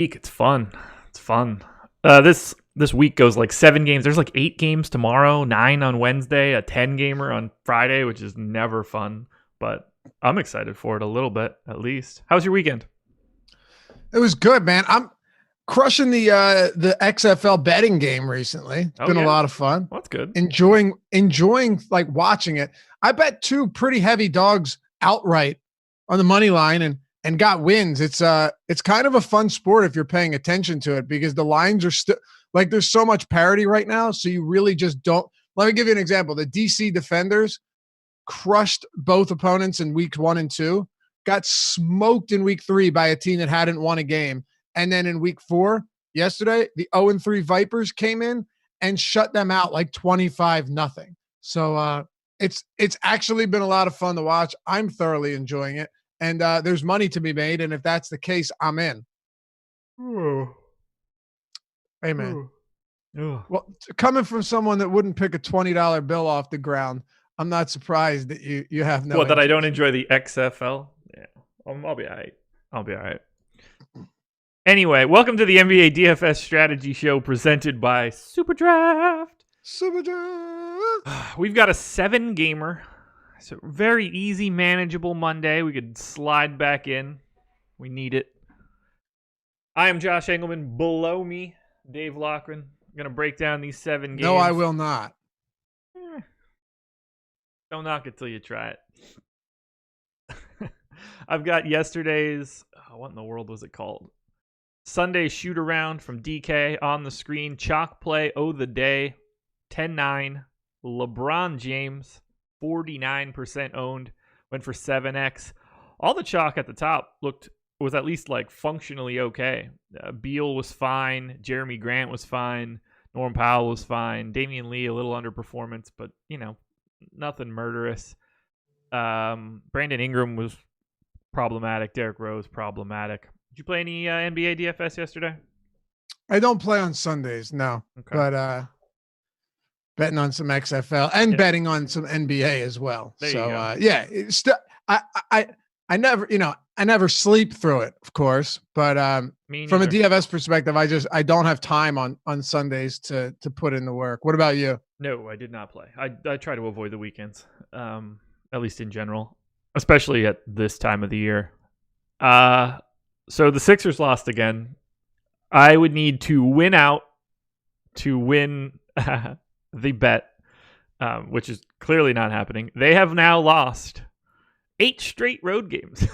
week. It's fun. It's fun. This week goes like 7 games. There's like 8 games tomorrow, 9 on Wednesday, a 10 gamer on Friday, which is never fun. But I'm excited for it a little bit, at least. How's your weekend? It was good, man. I'm crushing the XFL betting game recently. It's been a lot of fun. Well, that's good. Enjoying like watching it. I bet 2 pretty heavy dogs outright on the money line and got wins. It's kind of a fun sport if you're paying attention to it, because the lines are still like, there's so much parity right now. So you really just don't. Let me give you an example. The DC Defenders crushed both opponents in weeks 1 and 2, got smoked in week 3 by a team that hadn't won a game. And then in week 4, yesterday, the 0-3 Vipers came in and shut them out like 25-0. So it's actually been a lot of fun to watch. I'm thoroughly enjoying it. And there's money to be made. And if that's the case, I'm in. Oh. Hey, man. Oh. Well, coming from someone that wouldn't pick a $20 bill off the ground, I'm not surprised that you have no. What, that I don't enjoy the XFL? Yeah, I'll be all right. I'll be all right. Anyway, welcome to the NBA DFS Strategy Show presented by Super Draft. Super Draft. We've got a 7-gamer. So very easy, manageable Monday. We could slide back in. We need it. I am Josh Engleman. Below me, Dave Loughran. I'm going to break down these 7 games. No, I will not. Don't knock it till you try it. I've got yesterday's, what in the world was it called? Sunday shoot around from DK on the screen. Chalk play, the day, 10-9. LeBron James, 49% owned, went for 7x. All the chalk at the top was at least like functionally okay. Beal was fine. Jeremy Grant was fine. Norm Powell was fine. Damian Lee, a little underperformance, but nothing murderous. Brandon Ingram was problematic. Derrick Rose, problematic. Did you play any NBA DFS yesterday? I don't play on Sundays, no. Okay. But betting on some XFL and betting on some NBA as well. I never sleep through it, of course. But from a DFS perspective, I don't have time on Sundays to put in the work. What about you? No, I did not play. I try to avoid the weekends, at least in general, especially at this time of the year. So the Sixers lost again. I would need to win out to win the bet, which is clearly not happening. They have now lost 8 straight road games.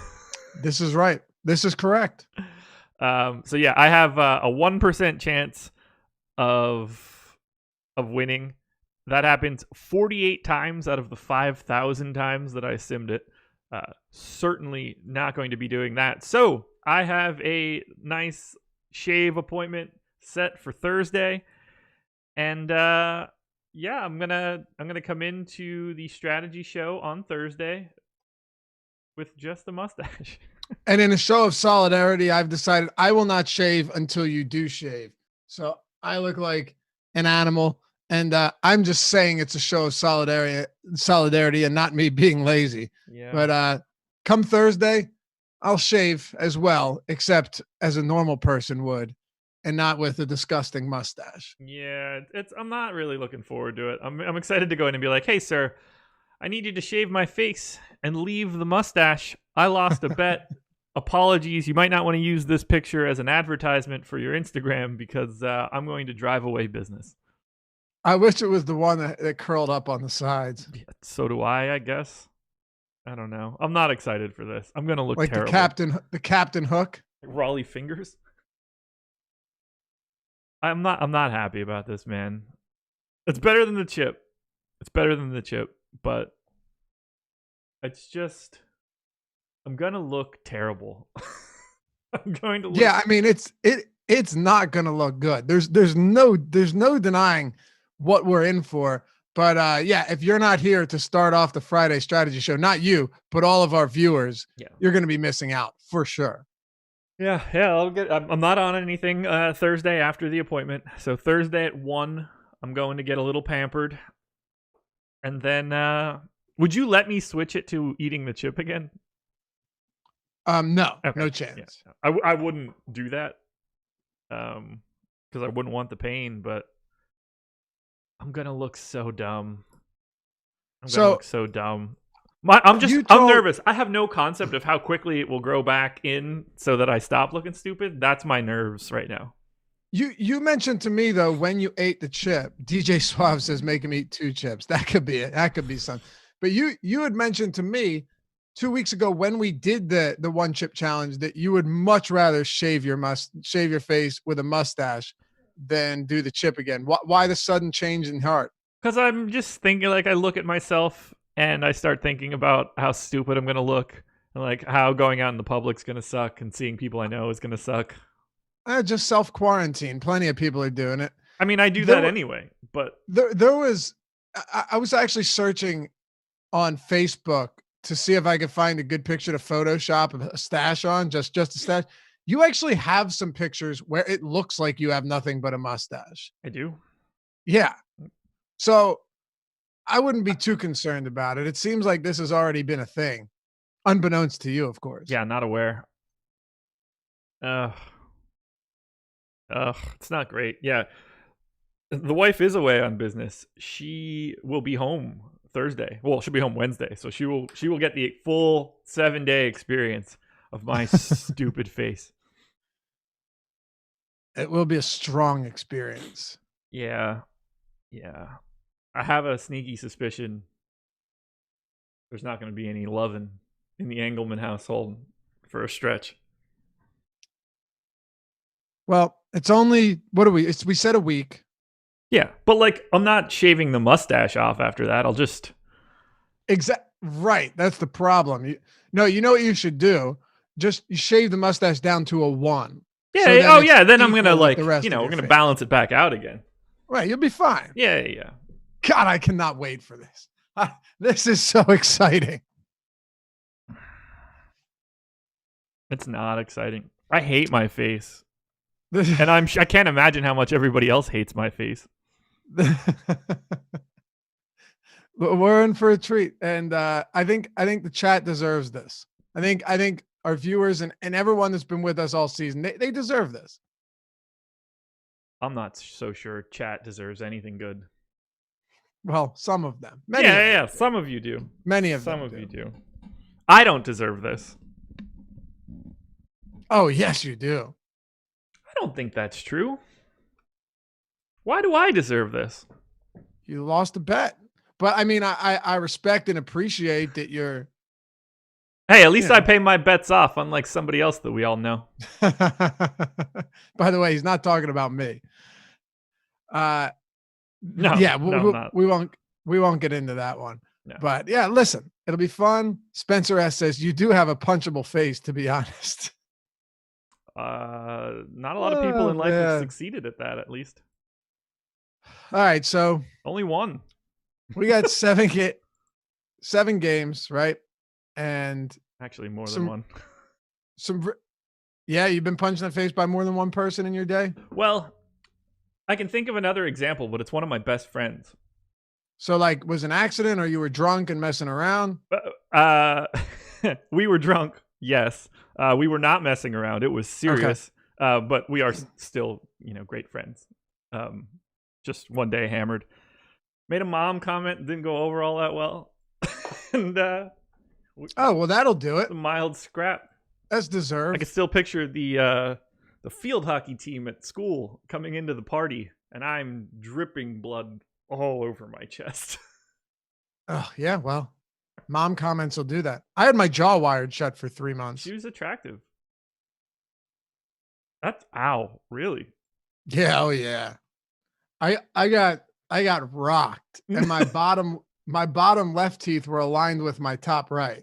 This is right. This is correct. So yeah, I have a 1% chance of winning. That happens 48 times out of the 5,000 times that I simmed it. Certainly not going to be doing that. So I have a nice shave appointment set for Thursday, and I'm gonna come into the strategy show on Thursday with just a mustache. And in a show of solidarity, I've decided I will not shave until you do shave. So I look like an animal. And I'm just saying it's a show of solidarity and not me being lazy. Yeah. But come Thursday, I'll shave as well, except as a normal person would, and not with a disgusting mustache. Yeah, I'm not really looking forward to it. I'm excited to go in and be like, hey, sir, I need you to shave my face and leave the mustache. I lost a bet. Apologies. You might not want to use this picture as an advertisement for your Instagram because I'm going to drive away business. I wish it was the one that curled up on the sides. Yeah, so do I guess. I don't know. I'm not excited for this. I'm going to look like terrible. The captain hook. Like Raleigh fingers. I'm not happy about this, man. It's better than the chip. But it's just, I'm going to look terrible. I'm going to look. Yeah, I mean, it's not going to look good. There's no denying what we're in for. But if you're not here to start off the Friday strategy show, not you, but all of our viewers, you're going to be missing out for sure. Yeah. I'm not on anything Thursday after the appointment. So Thursday at 1, I'm going to get a little pampered. And then, would you let me switch it to eating the chip again? No, okay. No chance. Yeah. I wouldn't do that. because I wouldn't want the pain, but I'm gonna look so dumb. I'm nervous. I have no concept of how quickly it will grow back in so that I stop looking stupid. That's my nerves right now. You mentioned to me though when you ate the chip, DJ Suave says make him eat 2 chips. That could be it. That could be something. But you had mentioned to me 2 weeks ago when we did the 1 chip challenge that you would much rather shave your face with a mustache than do the chip again. Why the sudden change in heart? Because I'm just thinking, like, I look at myself and I start thinking about how stupid I'm going to look and, like, how going out in the public's going to suck and seeing people I know is going to suck. Just self-quarantine. Plenty of people are doing it. I mean, I do that anyway, but... I was actually searching on Facebook to see if I could find a good picture to Photoshop a stash on, just a stash. You actually have some pictures where it looks like you have nothing but a mustache. I do? Yeah. So I wouldn't be too concerned about it. It seems like this has already been a thing, unbeknownst to you, of course. Yeah, not aware. It's not great. Yeah. The wife is away on business. She will be home Thursday. Well, she'll be home Wednesday. So she will get the full 7-day experience of my stupid face. It will be a strong experience. Yeah. Yeah. I have a sneaky suspicion there's not going to be any loving in the Engleman household for a stretch. Well, it's only, we said a week. Yeah, but like, I'm not shaving the mustache off after that. I'll just... Right, that's the problem. You know what you should do? Just shave the mustache down to a 1. Yeah, so then I'm going to like, we're going to balance it back out again. Right, you'll be fine. Yeah. God, I cannot wait for this. This is so exciting. It's not exciting. I hate my face. And I can't imagine how much everybody else hates my face. We're in for a treat, and I think the chat deserves this. I think our viewers and everyone that's been with us all season, they deserve this. I'm not so sure chat deserves anything good. Well, some of them. Yeah. Some of you do. Many of them. Some of you do. I don't deserve this. Oh yes, you do. I don't think that's true. Why do I deserve this? You lost a bet. But I mean, I respect and appreciate that you're... Hey, at least I pay my bets off, unlike somebody else that we all know. By the way, he's not talking about me. No. Yeah, no, we won't get into that one. No. But yeah, listen, it'll be fun. Spencer S says you do have a punchable face, to be honest. Not a lot of people in life have succeeded at that, at least. All right, so only one. We got 7 games, right? And actually more than one. You've been punched in the face by more than one person in your day? Well, I can think of another example, but it's one of my best friends. So like, was it an accident or you were drunk and messing around? We were drunk. Yes. We were not messing around. It was serious. Okay. But we are still, great friends. Just one day hammered. Made a mom comment, didn't go over all that well. And well, that'll do it. A mild scrap. That's deserved. I can still picture the field hockey team at school coming into the party, and I'm dripping blood all over my chest. Oh, yeah, well, mom comments will do that. I had my jaw wired shut for 3 months. She was attractive. Ow, really? Yeah, oh yeah. I got rocked, and my bottom left teeth were aligned with my top right.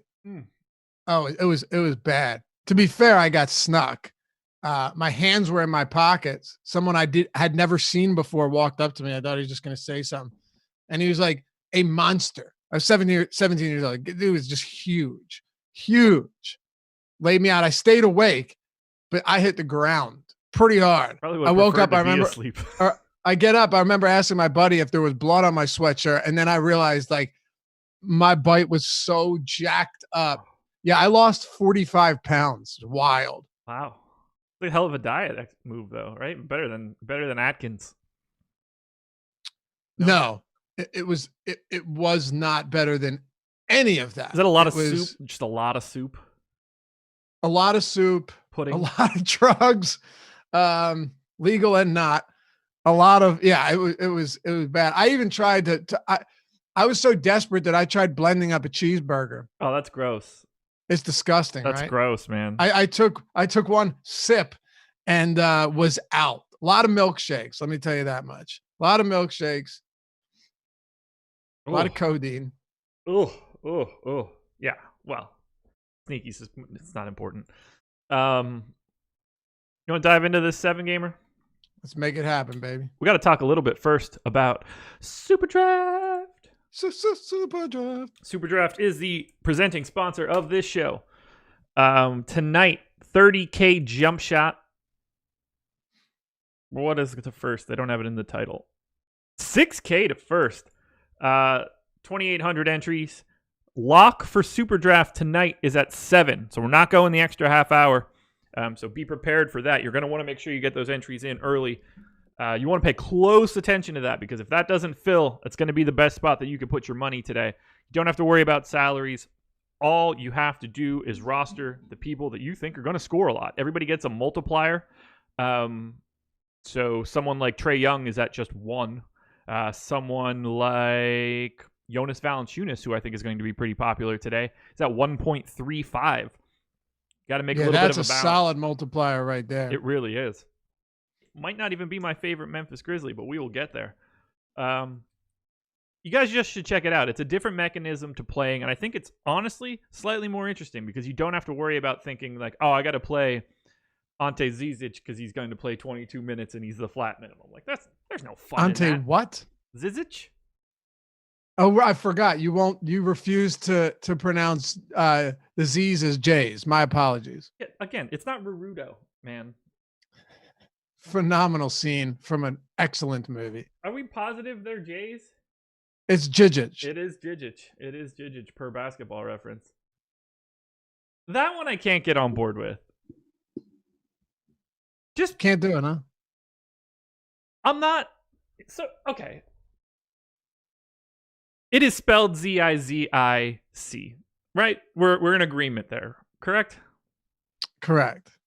Oh, it was bad. To be fair, I got snuck. My hands were in my pockets. Someone had never seen before walked up to me. I thought he was just going to say something, and he was like a monster. I was 17 years old. Dude was just huge. Laid me out. I stayed awake, but I hit the ground pretty hard. I woke up. I remember. Asleep. I get up. I remember asking my buddy if there was blood on my sweatshirt. And then I realized like my bite was so jacked up. Yeah. I lost 45 pounds. Wild. Wow. a hell of a diet move, though, right? Better than Atkins. No, it was not better than any of that. Is that a lot of soup? Just a lot of soup. A lot of soup, pudding, a lot of drugs, legal and not. A lot of it was bad. I even tried I was so desperate that I tried blending up a cheeseburger. Oh, that's gross. It's disgusting. That's right? Gross, man. I took one sip and was out. A lot of milkshakes. Let me tell you that much. A lot of milkshakes. A lot of codeine. Oh. Yeah. Well, sneaky. It's not important. You want to dive into this 7-gamer? Let's make it happen, baby. We got to talk a little bit first about Super Draft. Super Draft. Super Draft is the presenting sponsor of this show. Tonight, 30K jump shot. What is the first? They don't have it in the title. 6K to first. 2,800 entries. Lock for Super Draft tonight is at 7. So we're not going the extra half hour. So be prepared for that. You're going to want to make sure you get those entries in early. You want to pay close attention to that, because if that doesn't fill, it's going to be the best spot that you could put your money today. You don't have to worry about salaries. All you have to do is roster the people that you think are going to score a lot. Everybody gets a multiplier. So someone like Trae Young is at just 1. Someone like Jonas Valanciunas, who I think is going to be pretty popular today, is at 1.35. Got to make a little bit of a balance. That's a solid multiplier right there. It really is. Might not even be my favorite Memphis Grizzly, but we will get there. You guys just should check it out. It's a different mechanism to playing, and I think it's honestly slightly more interesting because you don't have to worry about thinking like, oh, I got to play Ante Zizic because he's going to play 22 minutes and he's the flat minimum. Like there's no fun Ante in that. What? Zizic? Oh, I forgot. You refuse to pronounce the Z's as J's. My apologies. Yeah, again, it's not Naruto, man. Phenomenal scene from an excellent movie. Are we positive they're J's? It's Jijic. It is Jijic per Basketball Reference. That one I can't get on board with. Just can't do it, huh? I'm not. So, okay. It is spelled Zizic, right? We're in agreement there, correct? Correct.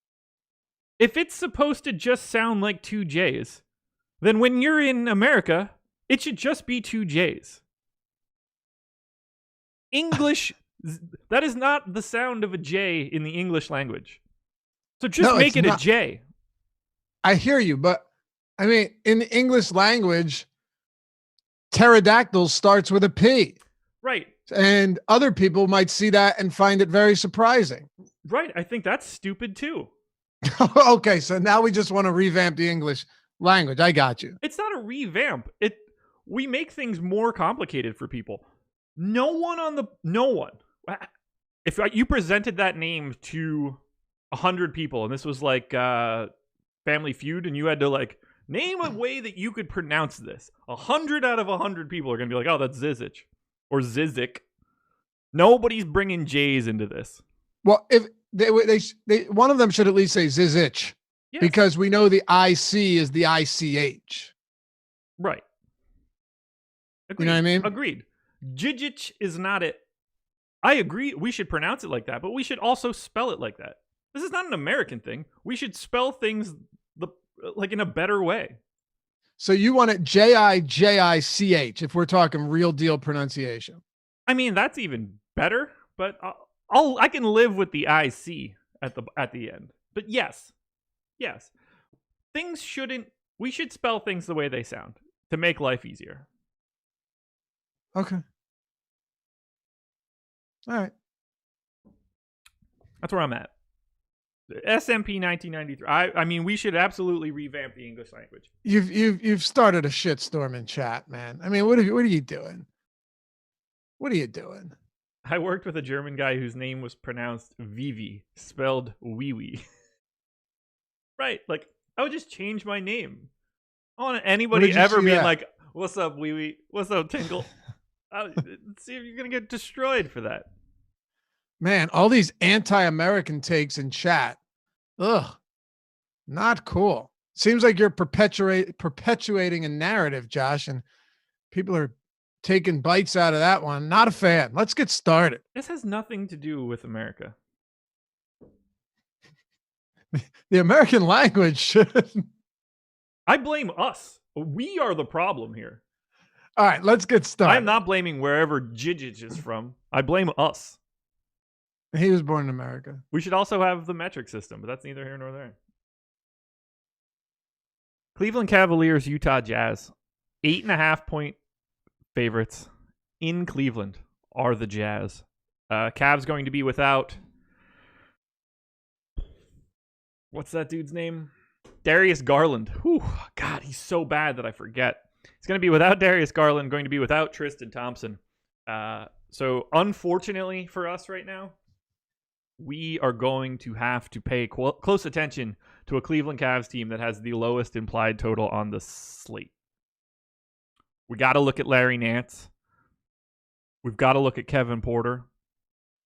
If it's supposed to just sound like 2 J's, then when you're in America, it should just be 2 J's. English, that is not the sound of a J in the English language. So just make it a J. I hear you, but I mean, in the English language, pterodactyl starts with a P. Right. And other people might see that and find it very surprising. Right. I think that's stupid too. Okay, so now we just want to revamp the English language. I got you. It's not a revamp. We make things more complicated for people. No one. If you presented that name to 100 people, and this was like Family Feud, and you had to like name a way that you could pronounce this, 100 out of 100 people are going to be like, oh, that's Zizic or Zizic. Nobody's bringing J's into this. Well, if they one of them should at least say Zizic, yes, because we know the IC is the ICH. Right. Agreed. You know what I mean? Agreed. Jijic is not it. I agree. We should pronounce it like that, but we should also spell it like that. This is not an American thing. We should spell things like in a better way. So you want it Jijich if we're talking real deal pronunciation. I mean, that's even better, but I can live with the IC at the end. But yes. We should spell things the way they sound to make life easier. Okay. All right. That's where I'm at. SMP 1993. I mean, we should absolutely revamp the English language. You've started a shitstorm in chat, man. I mean, what are you doing? What are you doing? I worked with a German guy whose name was pronounced Vivi, spelled wee wee. Right, like I would just change my name. I don't want anybody ever being like, "What's up, wee wee? What's up, Tinkle?" See if you're gonna get destroyed for that. Man, all these anti-American takes in chat. Ugh. Not cool. Seems like you're perpetuating a narrative, Josh, and people are taking bites out of that one. Not a fan. Let's get started. This has nothing to do with America. The American language should. I blame us. We are the problem here. All right, let's get started. I'm not blaming wherever Jijij is from. I blame us. He was born in America. We should also have the metric system, but that's neither here nor there. Cleveland Cavaliers, Utah Jazz. 8.5-point favorites in Cleveland are the Jazz. Cavs going to be without... What's that dude's name? Darius Garland. Whew, God, he's so bad that I forget. He's going to be without Darius Garland, going to be without Tristan Thompson. So unfortunately for us right now, we are going to have to pay close attention to a Cleveland Cavs team that has the lowest implied total on the slate. We got to look at Larry Nance. We've got to look at Kevin Porter.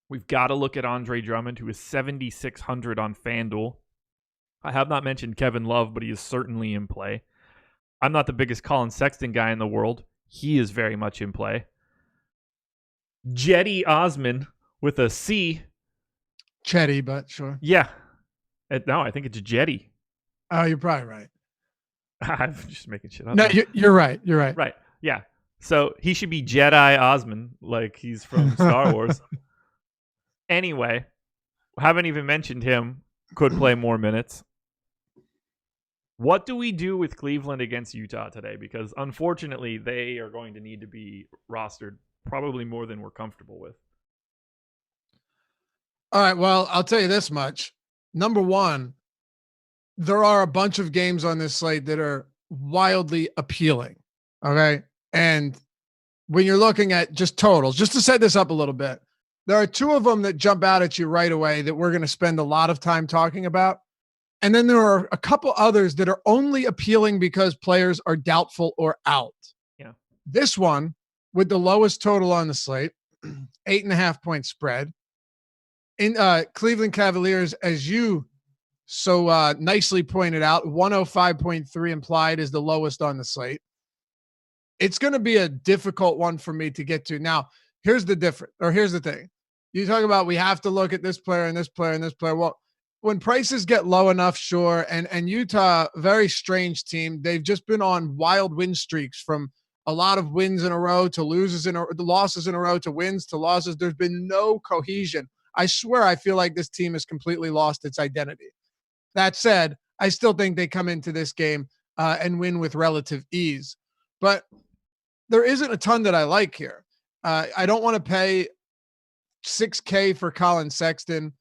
We've got to look at Andre Drummond, who is 7,600 on FanDuel. I have not mentioned Kevin Love, but he is certainly in play. I'm not the biggest Colin Sexton guy in the world. He is very much in play. Cedi Osman with a C. Chetty, but sure. Yeah. No, I think it's Cedi. Oh, you're probably right. I'm just making shit up. No, you're right. You're right. Right. Yeah. So he should be Jedi Osman, like he's from Star Wars. Anyway, haven't even mentioned him. Could play more minutes. What do we do with Cleveland against Utah today? Because unfortunately, they are going to need to be rostered probably more than we're comfortable with. All right. Well, I'll tell you this much. Number one, there are a bunch of games on this slate that are wildly appealing. Okay. And when you're looking at just totals, just to set this up a little bit, there are two of them that jump out at you right away that we're going to spend a lot of time talking about. And then there are a couple others that are only appealing because players are doubtful or out. Yeah. This one with the lowest total on the slate, 8.5-point spread. In Cleveland Cavaliers, as you so nicely pointed out, 105.3 implied is the lowest on the slate. It's going to be a difficult one for me to get to. Now, here's the thing. You talk about we have to look at this player and this player and this player. Well, when prices get low enough, sure. And Utah, very strange team. They've just been on wild win streaks from a lot of wins in a row to losses losses in a row to wins to losses. There's been no cohesion. I swear I feel like this team has completely lost its identity. That said, I still think they come into this game and win with relative ease. But there isn't a ton that I like here. I don't want to pay $6K for Colin Sexton.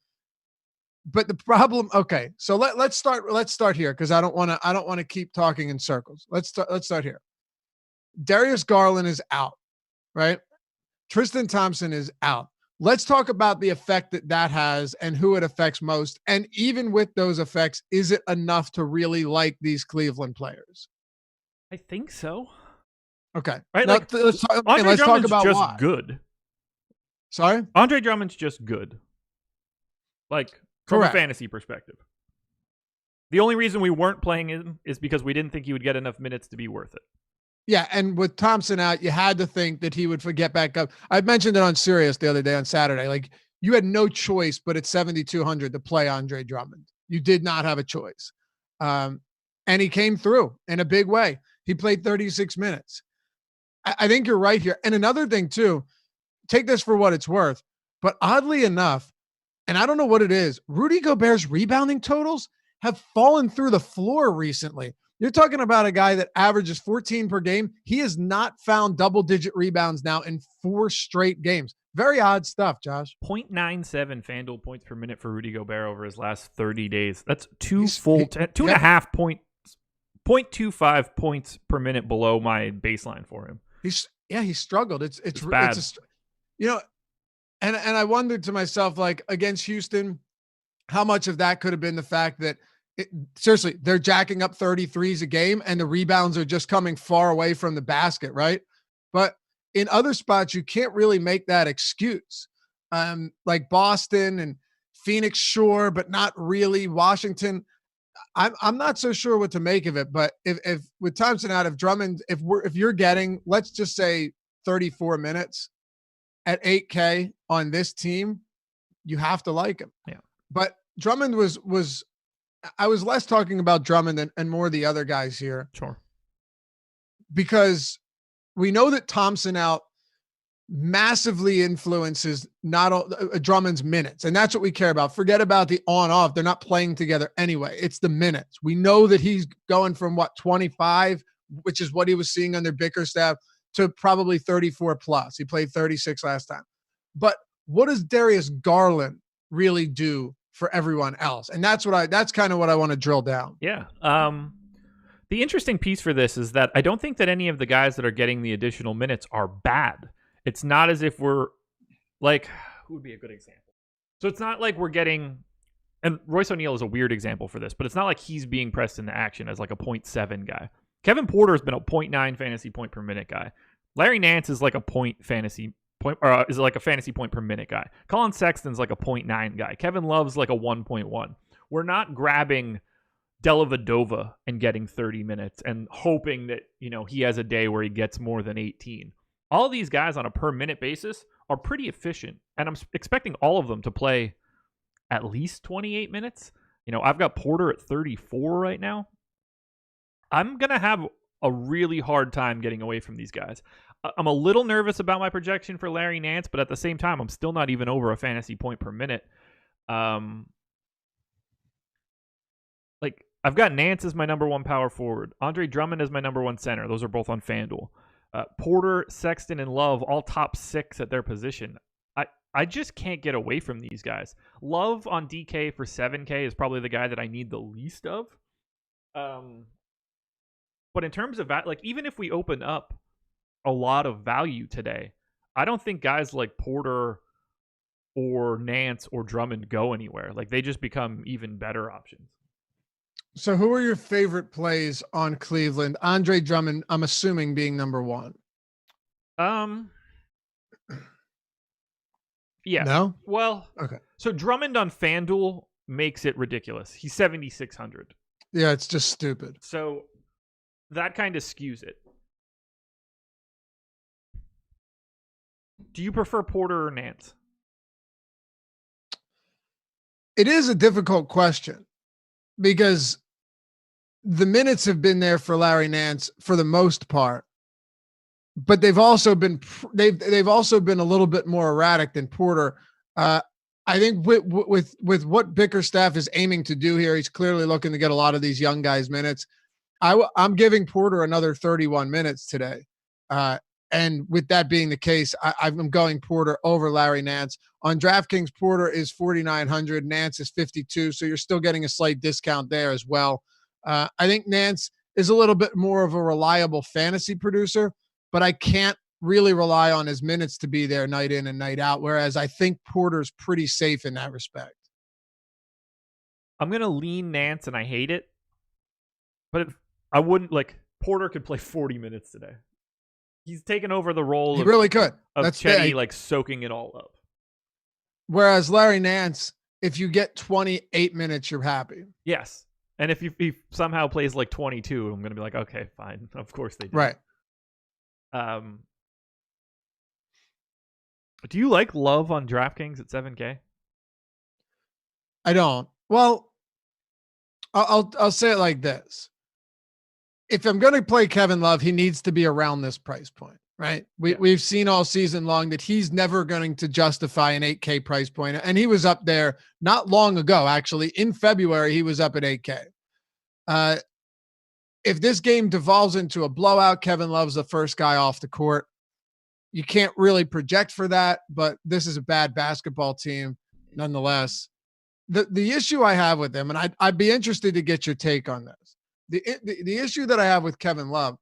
But the problem, okay, so let's start here because I don't want to keep talking in circles. Let's start here. Darius Garland is out, right? Tristan Thompson is out. Let's talk about the effect that has and who it affects most. And even with those effects, is it enough to really like these Cleveland players? I think so. Okay. Right? Now, Like, let's Drummond's talk about just why. good. Sorry? Andre Drummond's just good. Like, from Correct. a fantasy perspective. The only reason we weren't playing him is because we didn't think he would get enough minutes to be worth it. Yeah, and with Thompson out, you had to think that he would get back up. I mentioned it on Sirius the other day on Saturday. Like, you had no choice but at 7,200 to play Andre Drummond. You did not have a choice. And he came through in a big way. He played 36 minutes. I think you're right here. And another thing, too, take this for what it's worth, but oddly enough, and I don't know what it is, Rudy Gobert's rebounding totals have fallen through the floor recently. You're talking about a guy that averages 14 per game. He has not found double-digit rebounds now in 4 straight games. Very odd stuff, Josh. 0.97 FanDuel points per minute for Rudy Gobert over his last 30 days. That's 2.5 points, 0.25 points per minute below my baseline for him. He struggled. It's bad. And I wondered to myself, like, against Houston, how much of that could have been the fact that seriously, they're jacking up 33s a game and the rebounds are just coming far away from the basket, right? But in other spots, you can't really make that excuse. Like Boston and Phoenix, sure, but not really. Washington, I'm not so sure what to make of it, but if with Thompson out, if Drummond, if you're getting, let's just say 34 minutes at 8K on this team, you have to like him. Yeah. But Drummond was I was less talking about Drummond and more the other guys here. Sure. Because we know that Thompson out massively influences not all Drummond's minutes. And that's what we care about. Forget about the on off. They're not playing together anyway. It's the minutes. We know that he's going from 25, which is what he was seeing under Bickerstaff, to probably 34 plus. He played 36 last time. But what does Darius Garland really do for everyone else? And that's kind of what I want to drill down. Yeah. The interesting piece for this is that I don't think that any of the guys that are getting the additional minutes are bad. It's not as if we're like, who would be a good example? So it's not like we're getting, and Royce O'Neal is a weird example for this, but it's not like he's being pressed into action as like a 0.7 guy. Kevin Porter has been a 0.9 fantasy point per minute guy. Larry Nance is like a fantasy point per minute guy. Colin Sexton's like a 0.9 guy. Kevin Love's like a 1.1. We're not grabbing Dellavedova and getting 30 minutes and hoping that, he has a day where he gets more than 18. All of these guys on a per minute basis are pretty efficient, and I'm expecting all of them to play at least 28 minutes. I've got Porter at 34 right now. I'm going to have a really hard time getting away from these guys. I'm a little nervous about my projection for Larry Nance, but at the same time, I'm still not even over a fantasy point per minute. I've got Nance as my number one power forward. Andre Drummond as my number one center. Those are both on FanDuel. Porter, Sexton, and Love, all top 6 at their position. I just can't get away from these guys. Love on DK for 7K is probably the guy that I need the least of. But in terms of even if we open up a lot of value today, I don't think guys like Porter or Nance or Drummond go anywhere. They just become even better options. So who are your favorite plays on Cleveland? Andre Drummond, I'm assuming, being number one. Yeah. No? Well, okay. So Drummond on FanDuel makes it ridiculous. He's 7,600. Yeah, it's just stupid. So that kind of skews it. Do you prefer Porter or Nance? It is a difficult question because the minutes have been there for Larry Nance for the most part, but they've also been a little bit more erratic than Porter. I think with what Bickerstaff is aiming to do here, he's clearly looking to get a lot of these young guys minutes. I'm giving Porter another 31 minutes today. And with that being the case, I'm going Porter over Larry Nance. On DraftKings, Porter is 4,900. Nance is 52. So you're still getting a slight discount there as well. I think Nance is a little bit more of a reliable fantasy producer, but I can't really rely on his minutes to be there night in and night out. Whereas I think Porter's pretty safe in that respect. I'm going to lean Nance, and I hate it. But if I wouldn't Porter could play 40 minutes today. He's taken over the role. He really could. Of Chetty, soaking it all up. Whereas Larry Nance, if you get 28 minutes, you're happy. Yes. And if he somehow plays 22, I'm going to be like, okay, fine. Of course they do. Right. Do you like Love on DraftKings at 7K? I don't. Well, I'll say it like this. If I'm going to play Kevin Love, he needs to be around this price point, right? We've seen all season long that he's never going to justify an 8K price point. And he was up there not long ago, actually. In February, he was up at 8K. If this game devolves into a blowout, Kevin Love's the first guy off the court. You can't really project for that, but this is a bad basketball team nonetheless. The issue I have with them, and I'd be interested to get your take on this. The issue that I have with Kevin Love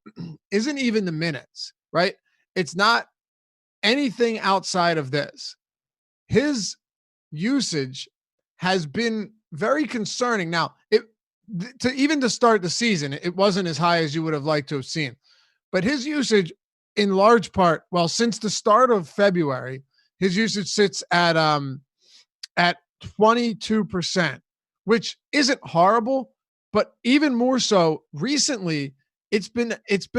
isn't even the minutes, right? It's not anything outside of this. His usage has been very concerning. Now, to start the season, it wasn't as high as you would have liked to have seen. But his usage, in large part, since the start of February, his usage sits at 22%, which isn't horrible. but even more so recently, it's been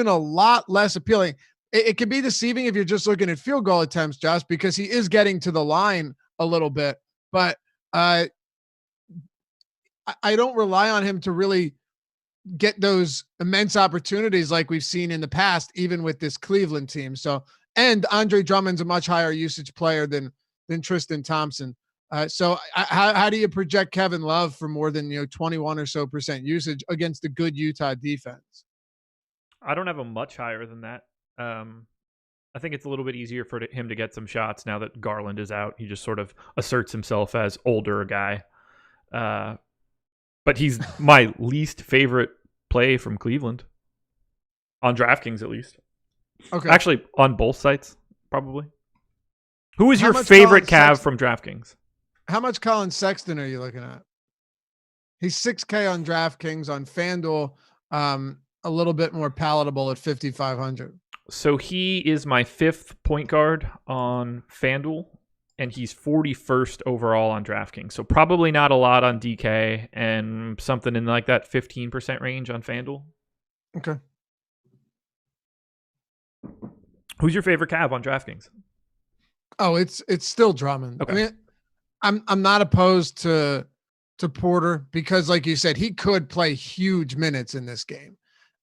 a lot less appealing. It can be deceiving if you're just looking at field goal attempts, Josh, because he is getting to the line a little bit, but I don't rely on him to really get those immense opportunities like we've seen in the past, even with this Cleveland team. So, and Andre Drummond's a much higher usage player than Tristan Thompson. How do you project Kevin Love for more than 21 or so % usage against a good Utah defense? I don't have him much higher than that. I think it's a little bit easier for him to get some shots now that Garland is out. He just sort of asserts himself as older guy. But he's my least favorite play from Cleveland. On DraftKings, at least. Okay. Actually, on both sites, probably. Who is your favorite Cav from DraftKings? How much Colin Sexton are you looking at? He's $6K on DraftKings. On FanDuel, a little bit more palatable at 5,500. So he is my 5th point guard on FanDuel, and he's 41st overall on DraftKings. So probably not a lot on DK, and something in like that 15% range on FanDuel. Okay. Who's your favorite Cav on DraftKings? Oh, it's still Drummond. Okay. I mean, I'm not opposed to Porter because, like you said, he could play huge minutes in this game.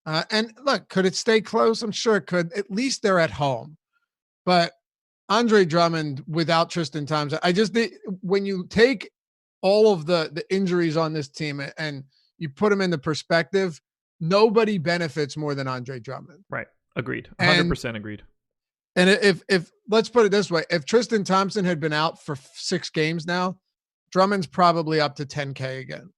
And look, could it stay close? I'm sure it could. At least they're at home. But Andre Drummond without Tristan Thompson, when you take all of the injuries on this team and you put them into perspective, nobody benefits more than Andre Drummond. Right. Agreed. 100% agreed. And if let's put it this way, if Tristan Thompson had been out for 6 games now, Drummond's probably up to 10K again.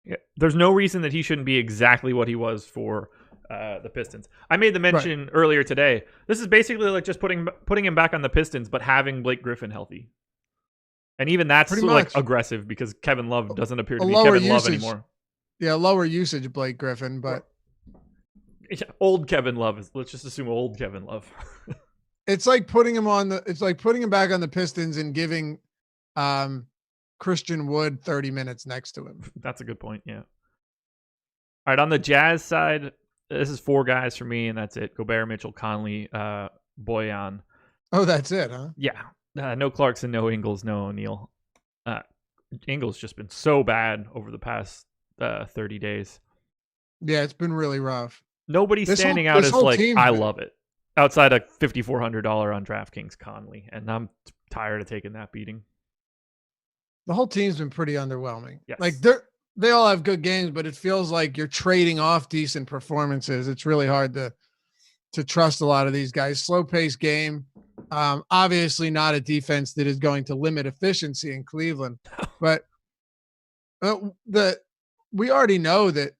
Yeah. There's no reason that he shouldn't be exactly what he was for the Pistons. I made the mention earlier today. This is basically like just putting him back on the Pistons, but having Blake Griffin healthy. And even that's sort of like aggressive because Kevin Love doesn't appear to be Kevin Love anymore. Yeah, lower usage of Blake Griffin, but old Kevin Love. Let's just assume old Kevin Love. It's like putting him back on the Pistons and giving Christian Wood 30 minutes next to him. That's a good point. Yeah. All right. On the Jazz side, this is 4 guys for me, and that's it. Gobert, Mitchell, Conley, Boyan. Oh, that's it, huh? Yeah. No Clarkson, no Ingles, no O'Neal. Ingles just been so bad over the past 30 days. Yeah, it's been really rough. Nobody's standing out as like, I love it. Outside of $5,400 on DraftKings Conley, and I'm tired of taking that beating. The whole team's been pretty underwhelming. Yes. Like they all have good games, but it feels like you're trading off decent performances. It's really hard to trust a lot of these guys. Slow paced game. Obviously not a defense that is going to limit efficiency in Cleveland, but we already know that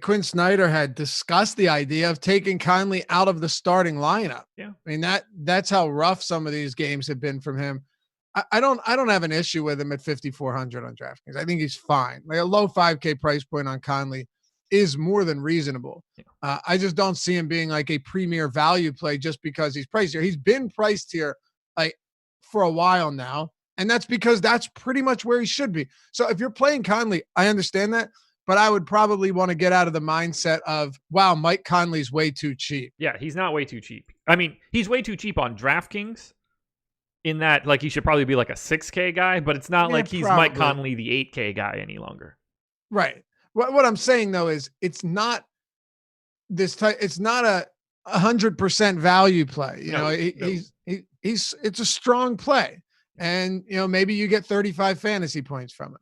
Quinn Snyder had discussed the idea of taking Conley out of the starting lineup. Yeah. I mean, that's how rough some of these games have been from him. I don't have an issue with him at 5,400 on DraftKings. I think he's fine. Like a low 5K price point on Conley is more than reasonable. Yeah. I just don't see him being like a premier value play just because he's priced here. He's been priced here like for a while now, and that's because that's pretty much where he should be. So if you're playing Conley, I understand that, but I would probably want to get out of the mindset of, wow, Mike Conley's way too cheap. Yeah, he's not way too cheap. I mean, he's way too cheap on DraftKings in that, like, he should probably be like a 6K guy, but it's not like he's probably Mike Conley, the 8K guy any longer. Right. What I'm saying, though, is it's not this type. It's not a 100% value play. It's a strong play. And, maybe you get 35 fantasy points from it.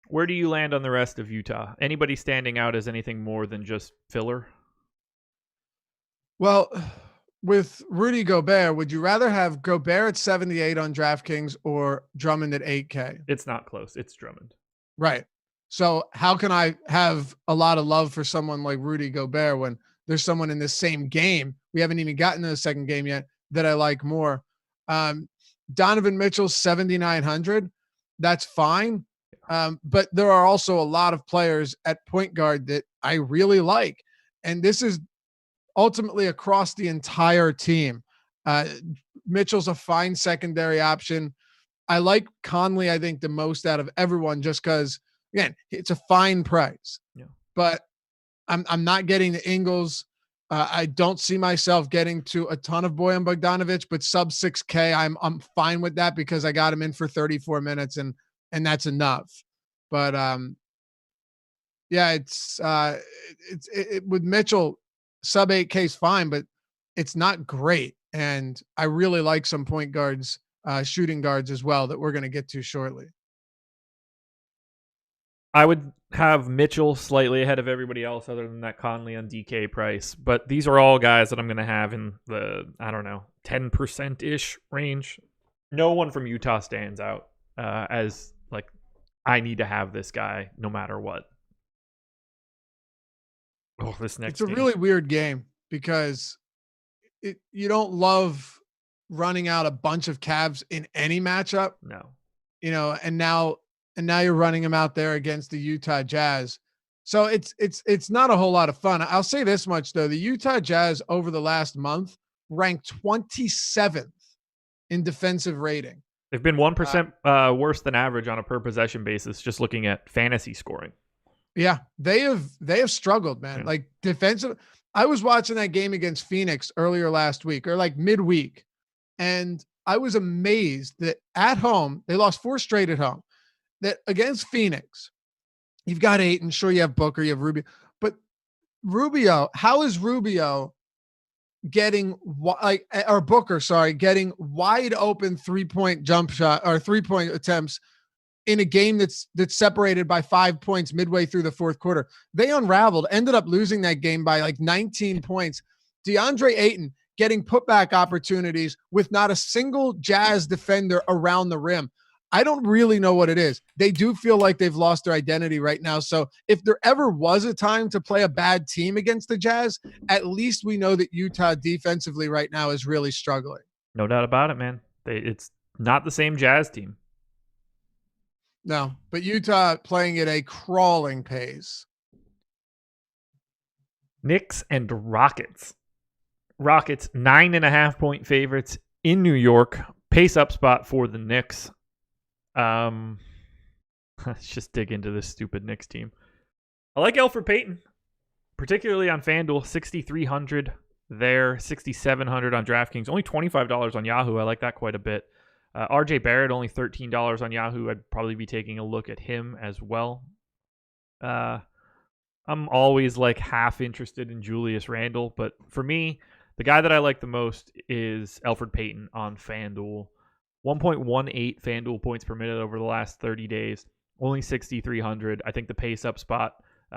Where do you land on the rest of Utah? Anybody standing out as anything more than just filler? Well, with Rudy Gobert, would you rather have Gobert at 78 on DraftKings or Drummond at 8K? It's not close. It's Drummond. Right. So how can I have a lot of love for someone like Rudy Gobert when there's someone in this same game? We haven't even gotten to the second game yet that I like more. Donovan Mitchell, 7,900. That's fine. But there are also a lot of players at point guard that I really like. And this is ultimately across the entire team. Mitchell's a fine secondary option. I like Conley, I think, the most out of everyone just because Again, it's a fine price, Yeah. but I'm not getting the Ingles. I don't see myself getting to a ton of Bojan Bogdanovic, but sub 6K, I'm fine with that because I got him in for 34 minutes and that's enough. But yeah, it's with Mitchell, sub 8K is fine, but it's not great. And I really like some point guards, shooting guards as well that we're going to get to shortly. I would have Mitchell slightly ahead of everybody else other than that Conley on DK price. But these are all guys that I'm going to have in the, 10%-ish range. No one from Utah stands out as like, I need to have this guy no matter what. Oh, this next It's a game. really weird game because you don't love running out a bunch of Cavs in any matchup. No. And now you're running them out there against the Utah Jazz. So it's not a whole lot of fun. I'll say this much though. The Utah Jazz over the last month ranked 27th in defensive rating. They've been 1% worse than average on a per possession basis, just looking at fantasy scoring. Yeah, they have struggled, man. Yeah. Like defensive. I was watching that game against Phoenix earlier last week or like midweek, and I was amazed that at home, they lost 4 straight at home, that against Phoenix, you've got Ayton, sure you have Booker, you have Rubio, but Rubio, how is Rubio getting getting wide open 3-point jump shot or 3-point attempts in a game that's separated by 5 points midway through the fourth quarter? They unraveled, ended up losing that game by like 19 points. DeAndre Ayton getting putback opportunities with not a single Jazz defender around the rim. I don't really know what it is. They do feel like they've lost their identity right now. So if there ever was a time to play a bad team against the Jazz, at least we know that Utah defensively right now is really struggling. No doubt about it, man. It's not the same Jazz team. No, but Utah playing at a crawling pace. Knicks and Rockets. Rockets 9.5-point favorites in New York. Pace up spot for the Knicks. Let's just dig into this stupid Knicks team. I like Alfred Payton, particularly on FanDuel. 6,300 there, 6,700 on DraftKings. Only $25 on Yahoo. I like that quite a bit. RJ Barrett, only $13 on Yahoo. I'd probably be taking a look at him as well. I'm always like half interested in Julius Randle, but for me, the guy that I like the most is Alfred Payton on FanDuel. 1.18 FanDuel points per minute over the last 30 days. Only 6,300. I think the pace up spot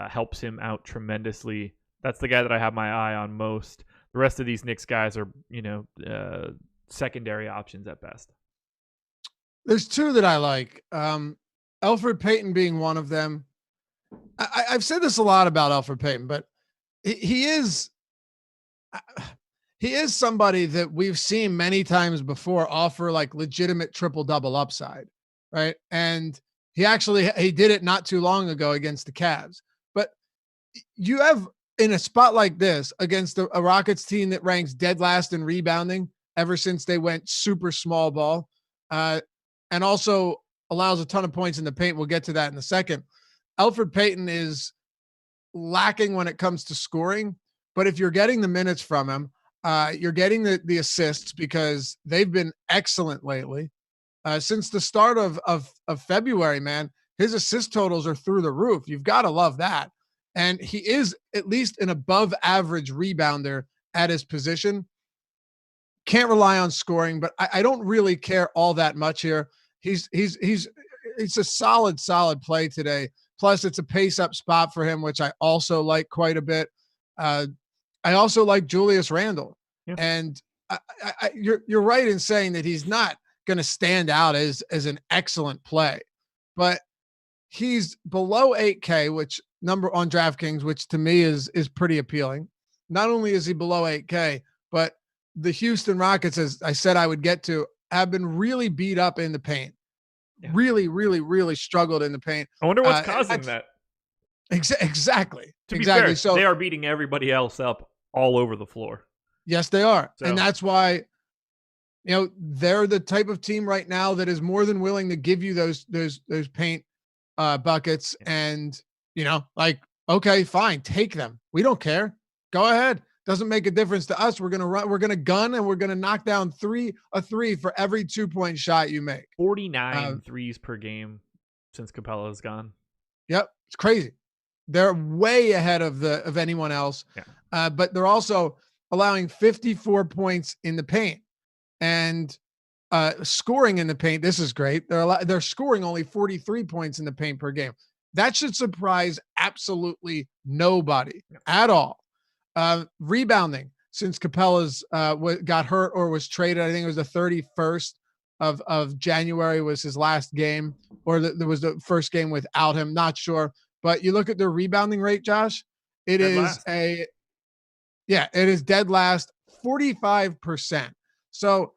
helps him out tremendously. That's the guy that I have my eye on most. The rest of these Knicks guys are, secondary options at best. There's 2 that I like. Alfred Payton being one of them. I've said this a lot about Alfred Payton, but he is somebody that we've seen many times before offer like legitimate triple-double upside, right? And he did it not too long ago against the Cavs. But you have in a spot like this against a Rockets team that ranks dead last in rebounding ever since they went super small ball, and also allows a ton of points in the paint. We'll get to that in a second. Alfred Payton is lacking when it comes to scoring, but if you're getting the minutes from him, you're getting the assists because they've been excellent lately. Since the start of February, man, his assist totals are through the roof. You've got to love that. And he is at least an above average rebounder at his position. Can't rely on scoring, but I don't really care all that much here. He's a solid play today. Plus it's a pace up spot for him, which I also like quite a bit. I also like Julius Randle, and you're right in saying that he's not going to stand out as an excellent play, but he's below 8K, which number on DraftKings, which to me is pretty appealing. Not only is he below 8K, but the Houston Rockets, as I said I would get to, have been really beat up in the paint. Yeah. Really struggled in the paint. I wonder what's causing that. Exactly. To be fair, so they are beating everybody else up all over the floor. Yes, they are. So. And that's why, they're the type of team right now that is more than willing to give you those paint buckets, and like, okay, fine, take them. We don't care. Go ahead. Doesn't make a difference to us. We're gonna run. We're gonna gun, and we're gonna knock down a three for every 2-point shot you make. 49 threes per game since Capella's gone. Yep, it's crazy. They're way ahead of anyone else. Yeah. But they're also allowing 54 points in the paint and scoring in the paint. This is great. They're scoring only 43 points in the paint per game. That should surprise absolutely nobody at all. Rebounding since Capella's got hurt or was traded. I think it was the 31st of January was his last game, or there was the first game without him. Not sure, but you look at the rebounding rate, Josh. It is dead last, 45%. So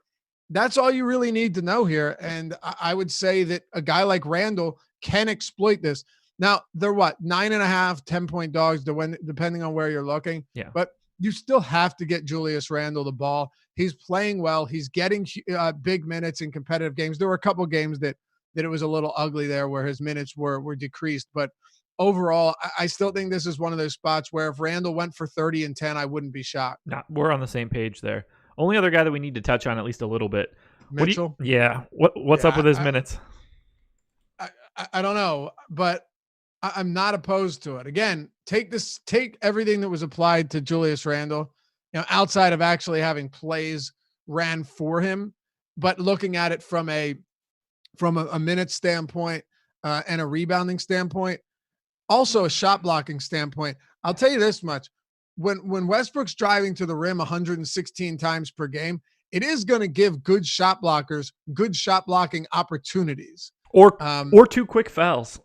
that's all you really need to know here. And I would say that a guy like Randall can exploit this. Now, they're 9.5, 10-point dogs, depending on where you're looking. Yeah. But you still have to get Julius Randle the ball. He's playing well. He's getting big minutes in competitive games. There were a couple games that it was a little ugly there where his minutes were decreased. But overall, I still think this is one of those spots where if Randle went for 30 and 10, I wouldn't be shocked. No, we're on the same page there. Only other guy that we need to touch on at least a little bit. Mitchell? What's up with his minutes? I don't know, but I'm not opposed to it. Again, take everything that was applied to Julius Randle, outside of actually having plays ran for him, but looking at it from a minute standpoint and a rebounding standpoint, also a shot blocking standpoint. I'll tell you this much. When Westbrook's driving to the rim 116 times per game, it is going to give good shot blockers good shot blocking opportunities. Or 2 quick fouls.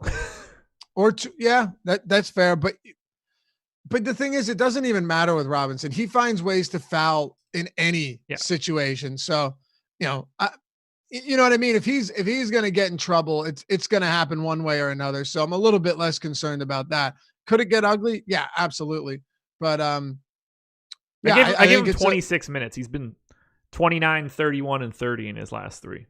Or two, yeah, that's fair. But the thing is, it doesn't even matter with Robinson. He finds ways to foul in any situation. So, you know what I mean? If he's going to get in trouble, it's going to happen one way or another. So I'm a little bit less concerned about that. Could it get ugly? Yeah, absolutely. But I gave him 26 minutes. He's been 29, 31, and 30 in his last 3.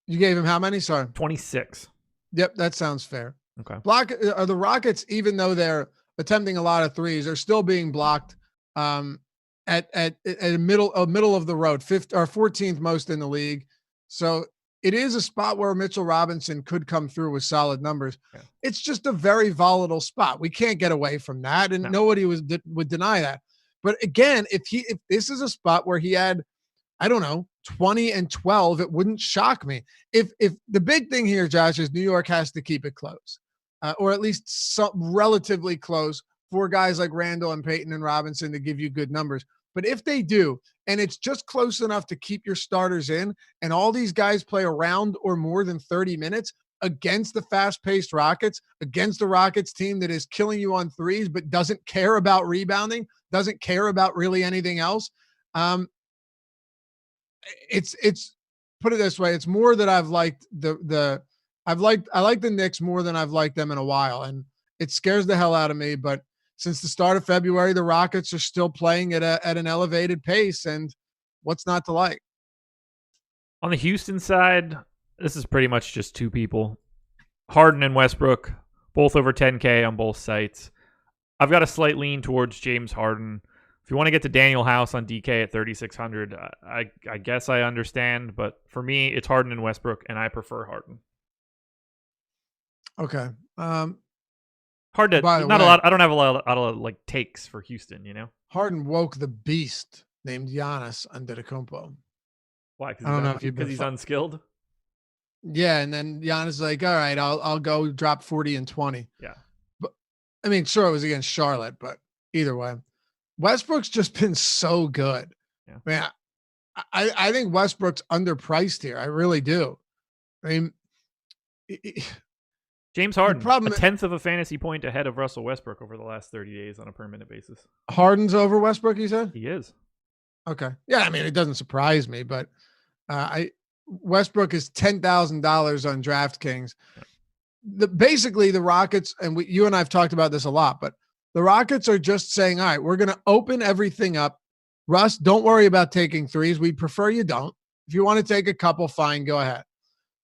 You gave him how many? Sorry, 26. Yep, that sounds fair. Okay. The Rockets, even though they're attempting a lot of threes, are still being blocked at a middle of the road, 5th or 14th most in the league. So it is a spot where Mitchell Robinson could come through with solid numbers. Yeah. It's just a very volatile spot. We can't get away from that, and nobody would deny that. But again, if this is a spot where he had, I don't know, 20 and 12, it wouldn't shock me. If the big thing here, Josh, is New York has to keep it close, or at least some relatively close for guys like Randall and Payton and Robinson to give you good numbers. But if they do, and it's just close enough to keep your starters in, and all these guys play around or more than 30 minutes against the fast-paced Rockets, against the Rockets team that is killing you on threes but doesn't care about rebounding, doesn't care about really anything else, it's put it this way, it's more that I've liked I like the Knicks more than I've liked them in a while, and it scares the hell out of me. But since the start of February, the Rockets are still playing at an elevated pace, and what's not to like? On the Houston side, this is pretty much just 2 people, Harden and Westbrook, both over 10K on both sites. I've got a slight lean towards James Harden. If you want to get to Daniel House on DK at 3,600, I guess I understand, but for me, it's Harden and Westbrook, and I prefer Harden. Okay. Hard to not a lot. I don't have a lot of like takes for Houston. Harden woke the beast named Giannis Antetokounmpo. Why? Because he's unskilled. Yeah, and then Giannis is like, all right, I'll go drop 40 and 20. Yeah, but I mean, sure, it was against Charlotte, but either way, Westbrook's just been so good. Yeah, man, I think Westbrook's underpriced here. I really do. I mean, James Harden, a 10th of a fantasy point ahead of Russell Westbrook over the last 30 days on a per minute basis. Harden's over Westbrook, you said? He is. Okay. Yeah, I mean, it doesn't surprise me, but Westbrook is $10,000 on DraftKings. Basically, the Rockets, and you and I have talked about this a lot, but the Rockets are just saying, all right, we're going to open everything up. Russ, don't worry about taking threes. We prefer you don't. If you want to take a couple, fine, go ahead.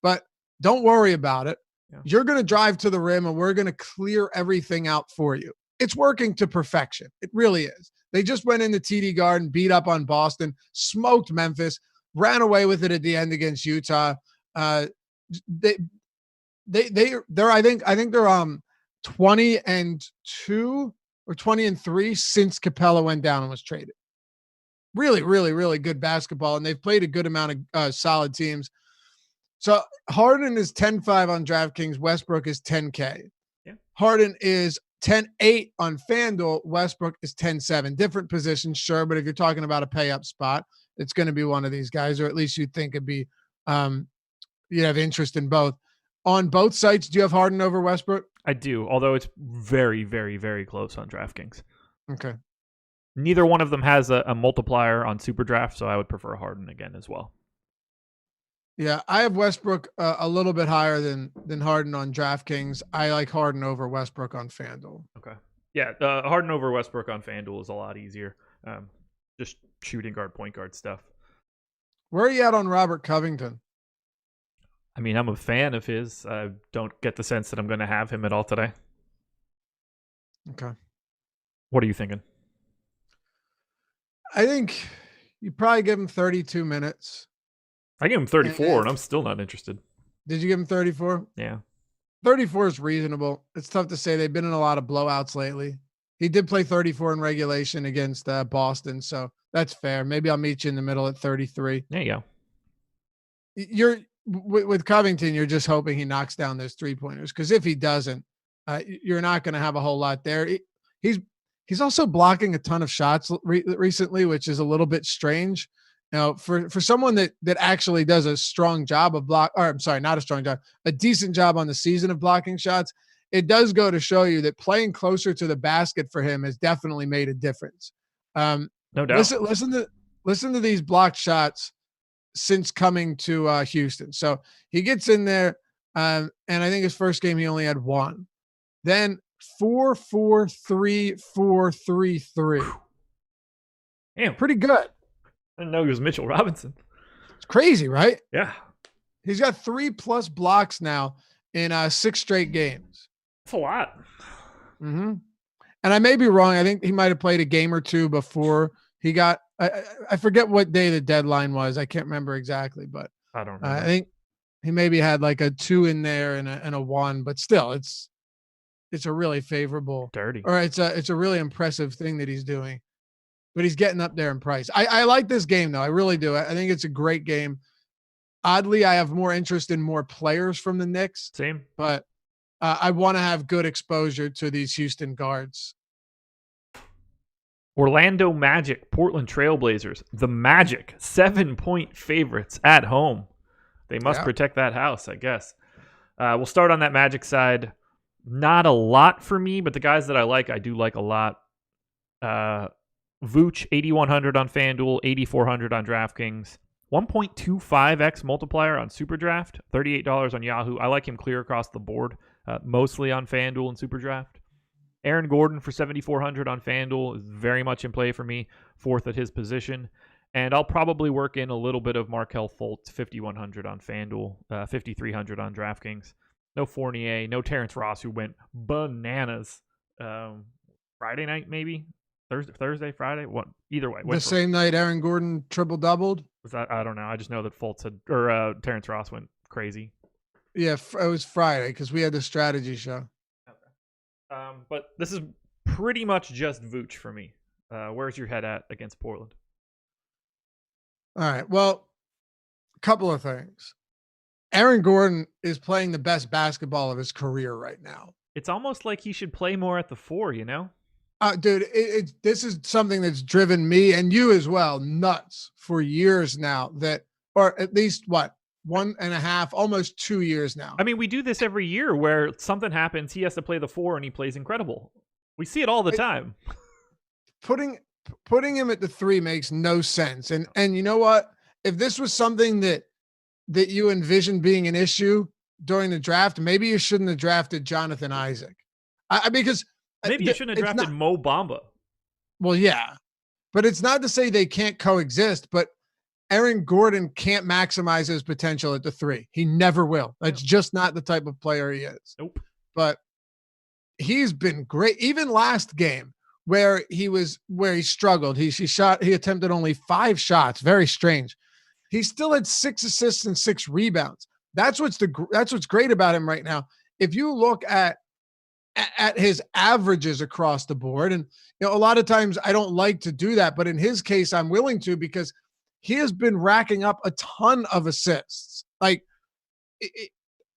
But don't worry about it. You're going to drive to the rim and we're going to clear everything out for you. It's working to perfection. It really is. They just went into TD Garden, beat up on Boston, smoked Memphis, ran away with it at the end against Utah. They're I think they're 20-2 or 20-3 since Capella went down and was traded. Really, really, really good basketball, and they've played a good amount of solid teams. So Harden is 10-5 on DraftKings. Westbrook is 10K. Yeah. Harden is 10-8 on FanDuel. Westbrook is 10-7. Different positions, sure, but if you're talking about a pay-up spot, it's going to be one of these guys, or at least you'd think it'd be you have interest in both. On both sites, do you have Harden over Westbrook? I do, although it's very, very, very close on DraftKings. Okay. Neither one of them has a multiplier on SuperDraft, so I would prefer Harden again as well. Yeah, I have Westbrook a little bit higher than Harden on DraftKings. I like Harden over Westbrook on FanDuel. Okay. Yeah, Harden over Westbrook on FanDuel is a lot easier. Just shooting guard, point guard stuff. Where are you at on Robert Covington? I mean, I'm a fan of his. I don't get the sense that I'm going to have him at all today. Okay. What are you thinking? I think you probably give him 32 minutes. I gave him 34, and I'm still not interested. Did you give him 34? Yeah. 34 is reasonable. It's tough to say. They've been in a lot of blowouts lately. He did play 34 in regulation against Boston, so that's fair. Maybe I'll meet you in the middle at 33. There you go. You're with Covington, you're just hoping he knocks down those three-pointers, because if he doesn't, you're not going to have a whole lot there. He's also blocking a ton of shots recently, which is a little bit strange. Now, for someone that actually does a strong job of a decent job on the season of blocking shots, it does go to show you that playing closer to the basket for him has definitely made a difference. No doubt. Listen to these blocked shots since coming to Houston. So he gets in there, and I think his first game he only had one. Then 4, 4, 3, 4, 3, 3. Damn, pretty good. I didn't know he was Mitchell Robinson. It's crazy, right? Yeah. He's got 3+ blocks now in 6 straight games. That's a lot. Mm-hmm. And I may be wrong. I think he might have played a game or two before he got. I forget what day the deadline was. I can't remember exactly, but I don't know. I think he maybe had like a 2 in there and a 1, but still, it's a really favorable. Dirty. Or it's a really impressive thing that he's doing. But he's getting up there in price. I like this game, though. I really do. I think it's a great game. Oddly, I have more interest in more players from the Knicks. Same. But I want to have good exposure to these Houston guards. Orlando Magic, Portland Trailblazers. The Magic, 7-point favorites at home. They must protect that house, I guess. We'll start on that Magic side. Not a lot for me, but the guys that I do like a lot. Vooch, 8,100 on FanDuel, 8,400 on DraftKings. 1.25x multiplier on SuperDraft, $38 on Yahoo. I like him clear across the board, mostly on FanDuel and SuperDraft. Aaron Gordon for 7,400 on FanDuel is very much in play for me, 4th at his position. And I'll probably work in a little bit of Markelle Fultz, 5,100 on FanDuel, 5,300 on DraftKings. No Fournier, no Terrence Ross, who went bananas Friday night, maybe? Thursday, Friday? What? Either way. The same night Aaron Gordon triple-doubled? Was that? I don't know. I just know that Fultz Terrence Ross went crazy. Yeah, it was Friday because we had the strategy show. Okay. But this is pretty much just Vooch for me. Where's your head at against Portland? All right. Well, a couple of things. Aaron Gordon is playing the best basketball of his career right now. It's almost like he should play more at the 4, you know? Dude, this is something that's driven me and you as well nuts for years now, or at least 1.5, almost 2 years now. I mean, we do this every year where something happens, he has to play the 4 and he plays incredible. We see it all the time. Putting him at the 3 makes no sense. And you know what? If this was something that you envisioned being an issue during the draft, maybe you shouldn't have drafted Jonathan Isaac. Because maybe you shouldn't have drafted Mo Bamba. Well, yeah, but it's not to say they can't coexist. But Aaron Gordon can't maximize his potential at the 3. He never will. That's just not the type of player he is. Nope. But he's been great. Even last game where he struggled, he attempted only 5 shots. Very strange. He still had 6 assists and 6 rebounds. That's what's great about him right now. If you look at his averages across the board, and a lot of times I don't like to do that, but in his case, I'm willing to, because he has been racking up a ton of assists. Like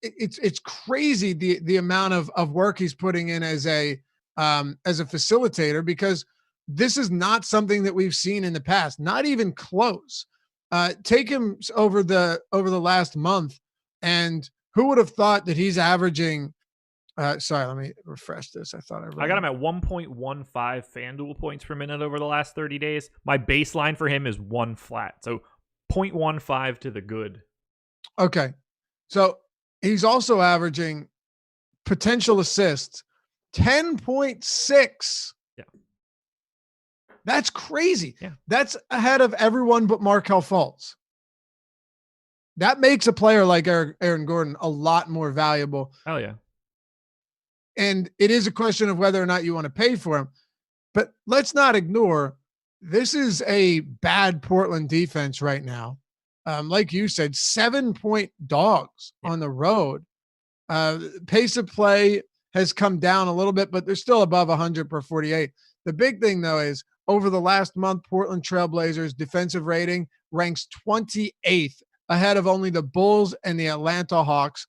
it's crazy the amount of work he's putting in as a facilitator, because this is not something that we've seen in the past, not even close. Take him over the last month, and who would have thought that he's averaging? Sorry, let me refresh this. I got him at 1.15 FanDuel points per minute over the last 30 days. My baseline for him is 1 flat, so 0.15 to the good. Okay, so he's also averaging potential assists 10.6. Yeah. That's crazy. Yeah. That's ahead of everyone but Markelle Fultz. That makes a player like Aaron Gordon a lot more valuable. Hell yeah. And it is a question of whether or not you want to pay for him. But let's not ignore, this is a bad Portland defense right now. Like you said, 7-point dogs on the road. Pace of play has come down a little bit, but they're still above 100 per 48. The big thing, though, is over the last month, Portland Trailblazers defensive rating ranks 28th, ahead of only the Bulls and the Atlanta Hawks.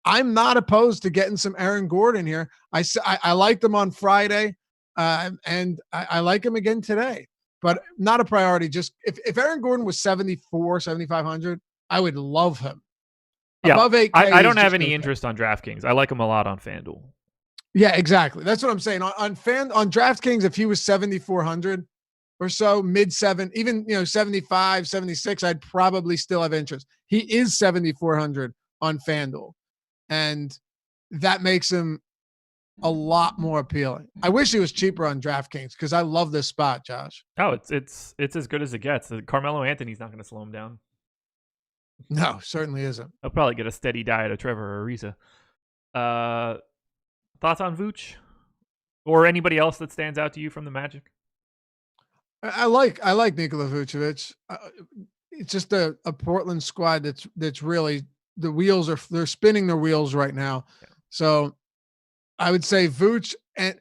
I'm not opposed to getting some Aaron Gordon here. I liked him on Friday, and I like him again today, but not a priority. Just if Aaron Gordon was 7,500, I would love him. Yeah, above 8K, I don't have any interest on DraftKings. I like him a lot on FanDuel. Yeah, exactly. That's what I'm saying. On DraftKings, if he was 7,400 or so, mid 7, even 75, 76, I'd probably still have interest. He is 7,400 on FanDuel, and that makes him a lot more appealing. I wish he was cheaper on DraftKings because I love this spot, Josh. Oh, it's as good as it gets. Carmelo Anthony's not going to slow him down. No, certainly isn't. I'll probably get a steady diet of Trevor Ariza. Thoughts on Vooch or anybody else that stands out to you from the Magic? I like Nikola Vucevic. It's just a Portland squad that's really, the wheels they're spinning their wheels right now. Yeah. So I would say Vooch, and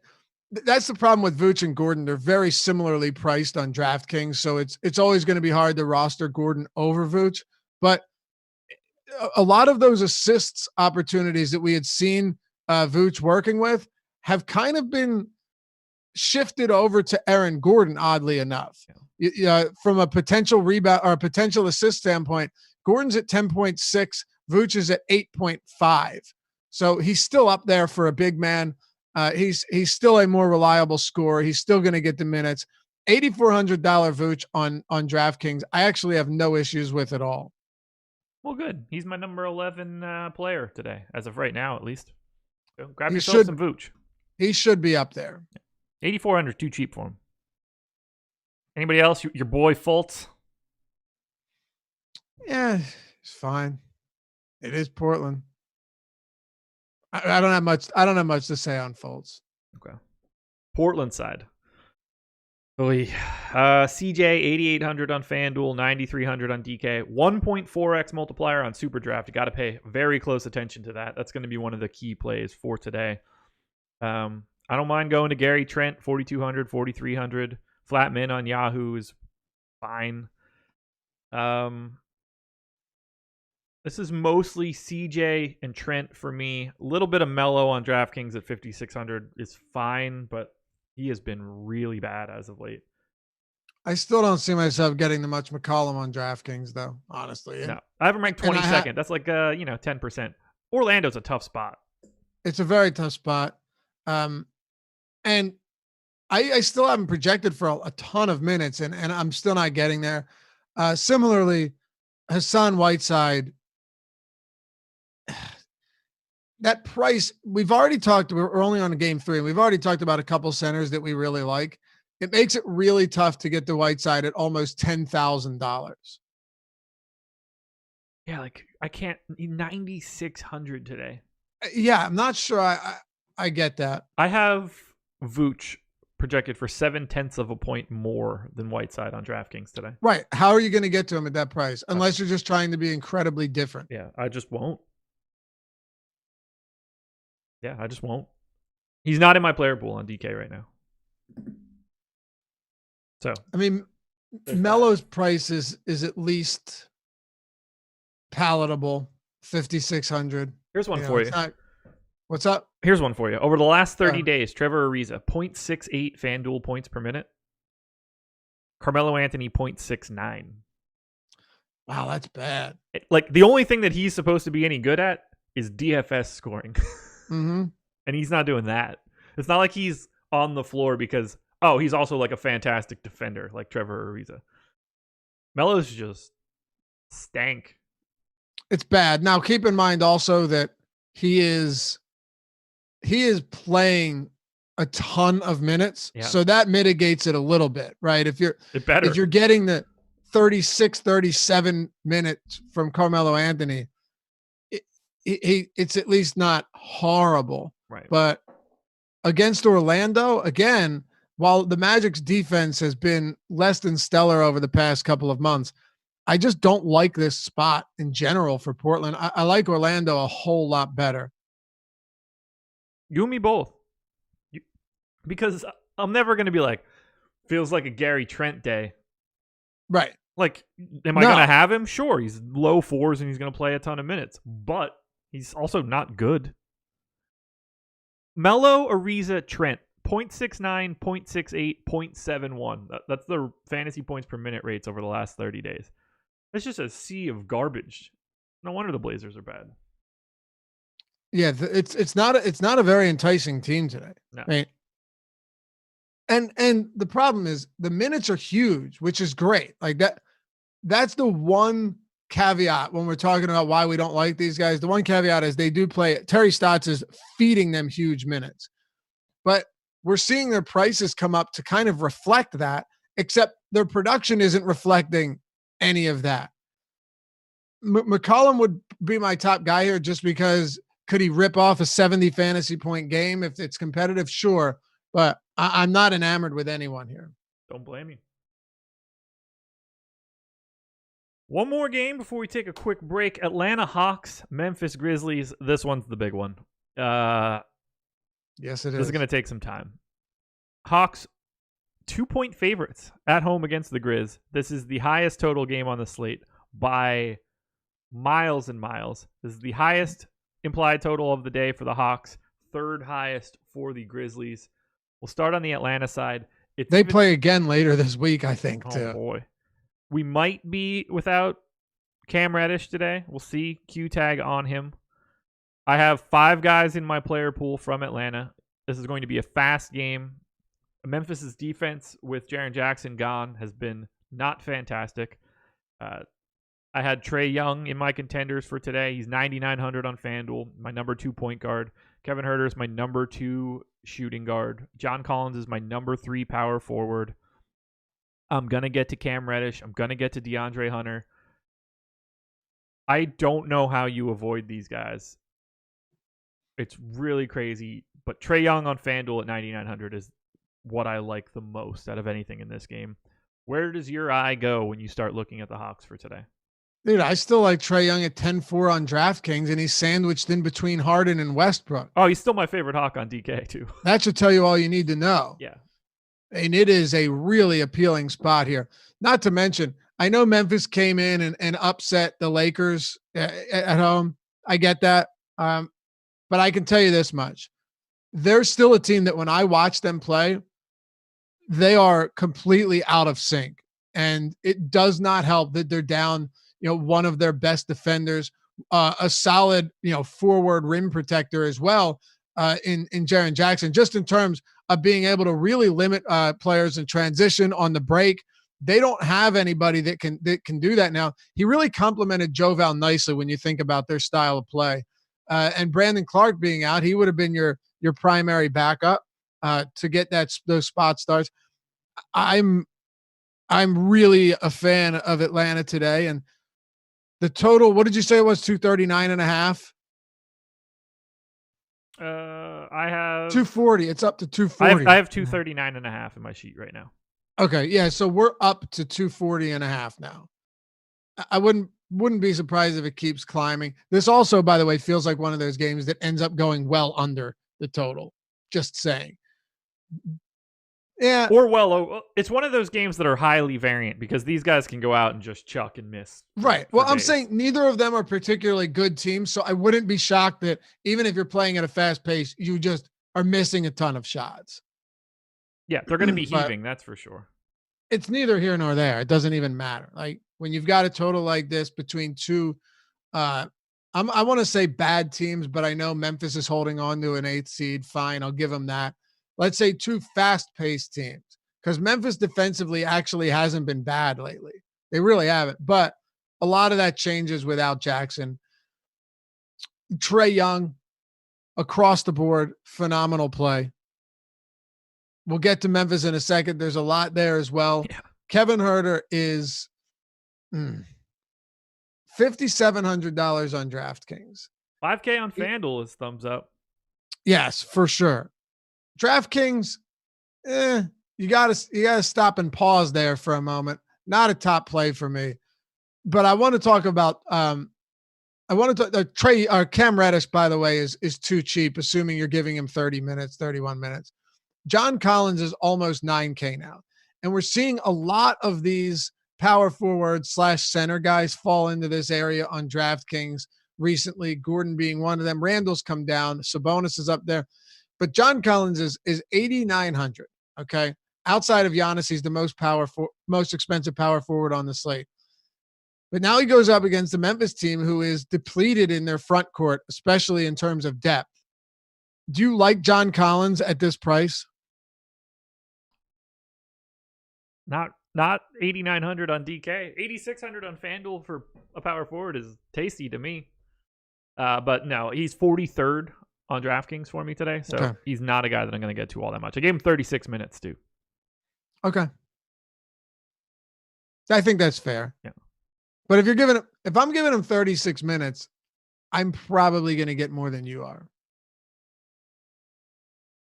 that's the problem with Vooch and Gordon. They're very similarly priced on DraftKings, so it's always going to be hard to roster Gordon over Vooch. But a lot of those assists opportunities that we had seen Vooch working with have kind of been shifted over to Aaron Gordon, oddly enough. From a potential rebound or a potential assist standpoint, Gordon's at 10.6, Vooch is at 8.5. So he's still up there for a big man. He's still a more reliable scorer. He's still going to get the minutes. $8,400 Vooch on DraftKings, I actually have no issues with at all. Well, good. He's my number 11 player today, as of right now, at least. So grab yourself some Vooch. He should be up there. 8,400 too cheap for him. Anybody else? Your boy Fultz? Yeah, it's fine. It is Portland. I don't have much to say on Fultz. Okay. Portland side. CJ 8,800 on FanDuel, 9,300 on DK, 1.4x multiplier on SuperDraft. You got to pay very close attention to that. That's going to be one of the key plays for today. I don't mind going to Gary Trent, 4,200, 4,300. Flat min on Yahoo is fine. This is mostly CJ and Trent for me. A little bit of Melo on DraftKings at 5,600 is fine, but he has been really bad as of late. I still don't see myself getting the much McCollum on DraftKings, though, honestly. No, I have him ranked 22nd. That's like 10%. Orlando's a tough spot. It's a very tough spot. And I still haven't projected for a ton of minutes, and I'm still not getting there. Similarly, Hassan Whiteside, that price, we've already talked, we're only on game 3, and we've already talked about a couple centers that we really like. It makes it really tough to get the Whiteside at almost $10,000. Yeah, like I can't 9,600 today. Yeah, I'm not sure. I get that. I have Vooch projected for 0.7 of a point more than Whiteside on DraftKings today. Right. How are you going to get to him at that price? Unless you're just trying to be incredibly different. Yeah, I just won't. Yeah, I just won't. He's not in my player pool on DK right now. So I mean, Melo's price is at least palatable. 5,600. Here's one for you. What's up? Here's one for you. Over the last 30 days, Trevor Ariza, 0.68 FanDuel points per minute. Carmelo Anthony, 0.69. Wow, that's bad. Like, the only thing that he's supposed to be any good at is DFS scoring. Mm-hmm. And he's not doing that. It's not like he's on the floor because, he's also like a fantastic defender like Trevor Ariza. Melo's just stank. It's bad. Now, keep in mind also that he is playing a ton of minutes. Yeah. So that mitigates it a little bit, right? If you're getting the 36, 37 minutes from Carmelo Anthony, it's at least not horrible. Right. But against Orlando, again, while the Magic's defense has been less than stellar over the past couple of months, I just don't like this spot in general for Portland. I like Orlando a whole lot better. You and me both. Because I'm never going to be like, feels like a Gary Trent day. Right. Like, am I going to have him? Sure. He's low fours and he's going to play a ton of minutes. But he's also not good. Melo, Ariza, Trent. 0.69, 0.68, 0.71. That's the fantasy points per minute rates over the last 30 days. That's just a sea of garbage. No wonder the Blazers are bad. Yeah, it's not a very enticing team today. No. Right? And the problem is the minutes are huge, which is great. Like that's the one caveat when we're talking about why we don't like these guys. The one caveat is they do play. Terry Stotts is feeding them huge minutes, but we're seeing their prices come up to kind of reflect that, except their production isn't reflecting any of that. McCollum would be my top guy here just because could he rip off a 70 fantasy point game if it's competitive? Sure. But I'm not enamored with anyone here. Don't blame you. One more game before we take a quick break. Atlanta Hawks, Memphis Grizzlies. This one's the big one. Yes, it is. This is going to take some time. Hawks, 2-point favorites at home against the Grizz. This is the highest total game on the slate by miles and miles. This is the highest implied total of the day for the Hawks, third highest for the Grizzlies. We'll start on the Atlanta side. They play again later this week, I think, too. Oh, boy. We might be without Cam Reddish today. We'll see. Q-tag on him. I have 5 guys in my player pool from Atlanta. This is going to be a fast game. Memphis's defense with Jaren Jackson gone has been not fantastic. I had Trae Young in my contenders for today. He's 9,900 on FanDuel, my number 2 point guard. Kevin Huerter is my number 2 shooting guard. John Collins is my number 3 power forward. I'm going to get to Cam Reddish. I'm going to get to DeAndre Hunter. I don't know how you avoid these guys. It's really crazy. But Trae Young on FanDuel at 9,900 is what I like the most out of anything in this game. Where does your eye go when you start looking at the Hawks for today? Dude, I still like Trae Young at 10-4 on DraftKings, and he's sandwiched in between Harden and Westbrook. Oh, he's still my favorite Hawk on DK, too. That should tell you all you need to know. Yeah. And it is a really appealing spot here. Not to mention, I know Memphis came in and upset the Lakers at home. I get that. But I can tell you this much. They're still a team that when I watch them play, they are completely out of sync. And it does not help that they're down, one of their best defenders, a solid, forward rim protector as well in Jaren Jackson, just in terms of being able to really limit players in transition on the break. They don't have anybody that can do that now. He really complemented Joval nicely when you think about their style of play. And Brandon Clark being out, he would have been your primary backup to get those spot starts. I'm really a fan of Atlanta today, and The total, what did you say it was? 239.5? I have 240. It's up to 240. I have 239.5 in my sheet right now. Okay, yeah, so we're up to 240.5 now. I wouldn't be surprised if it keeps climbing. This also, by the way, feels like one of those games that ends up going well under the total. Just saying. Yeah. Or it's one of those games that are highly variant because these guys can go out and just chuck and miss. Right. Well, I'm saying neither of them are particularly good teams, so I wouldn't be shocked that even if you're playing at a fast pace, you just are missing a ton of shots. Yeah, they're going to be heaving, that's for sure. It's neither here nor there. It doesn't even matter. Like when you've got a total like this between two, I want to say bad teams, but I know Memphis is holding on to an 8th seed. Fine, I'll give them that. Let's say two fast-paced teams, because Memphis defensively actually hasn't been bad lately. They really haven't. But a lot of that changes without Jackson. Trae Young, across the board, phenomenal play. We'll get to Memphis in a second. There's a lot there as well. Yeah. Kevin Huerter is $5,700 on DraftKings. $5K on FanDuel is thumbs up. Yes, for sure. DraftKings, you gotta stop and pause there for a moment. Not a top play for me, but I want to talk about. Cam Reddish, by the way, is too cheap. Assuming you're giving him 30 minutes, 31 minutes. John Collins is almost 9K now, and we're seeing a lot of these power forward / center guys fall into this area on DraftKings recently. Gordon being one of them. Randall's come down. Sabonis is up there. But John Collins is 8,900. Okay, outside of Giannis, he's the most expensive power forward on the slate. But now he goes up against the Memphis team, who is depleted in their front court, especially in terms of depth. Do you like John Collins at this price? Not 8,900 on DK. 8,600 on FanDuel for a power forward is tasty to me. But no, he's 43rd. On DraftKings for me today, so He's not a guy that I'm going to get to all that much. I gave him 36 minutes too. Okay, I think that's fair. Yeah, but if I'm giving him 36 minutes, I'm probably going to get more than you are.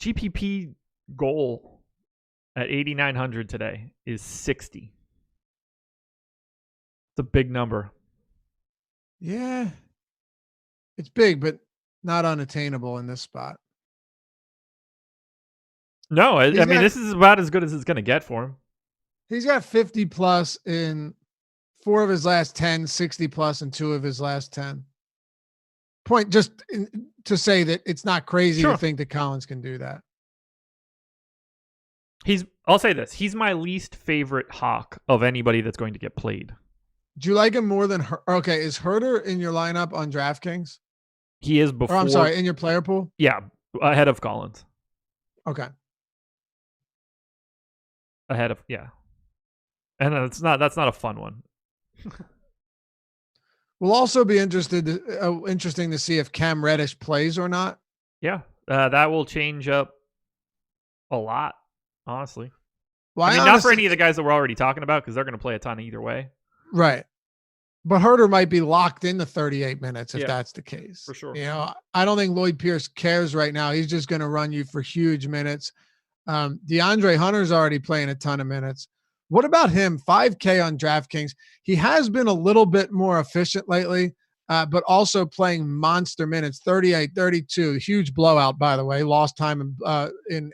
GPP goal at 8,900 today is 60. It's a big number. Yeah, it's big, but not unattainable in this spot. No, I mean, this is about as good as it's going to get for him. He's got 50 plus in 4 of his last 10, 60 plus in 2 of his last 10. Point just to say that it's not crazy to think that Collins can do that. I'll say this. He's my least favorite Hawk of anybody that's going to get played. Do you like him more than okay? Is Huerter in your lineup on DraftKings? He is before. Or I'm sorry, in your player pool? Yeah, ahead of Collins. Okay. Ahead of and that's not a fun one. We'll also be interesting to see if Cam Reddish plays or not. Yeah, that will change up a lot, honestly. Well, I mean, not for any of the guys that we're already talking about because they're going to play a ton either way. Right. But Huerter might be locked into 38 minutes if that's the case. For sure. You know, I don't think Lloyd Pierce cares right now. He's just going to run you for huge minutes. DeAndre Hunter's already playing a ton of minutes. What about him? 5K on DraftKings. He has been a little bit more efficient lately, but also playing monster minutes, 38, 32. Huge blowout, by the way. Lost time in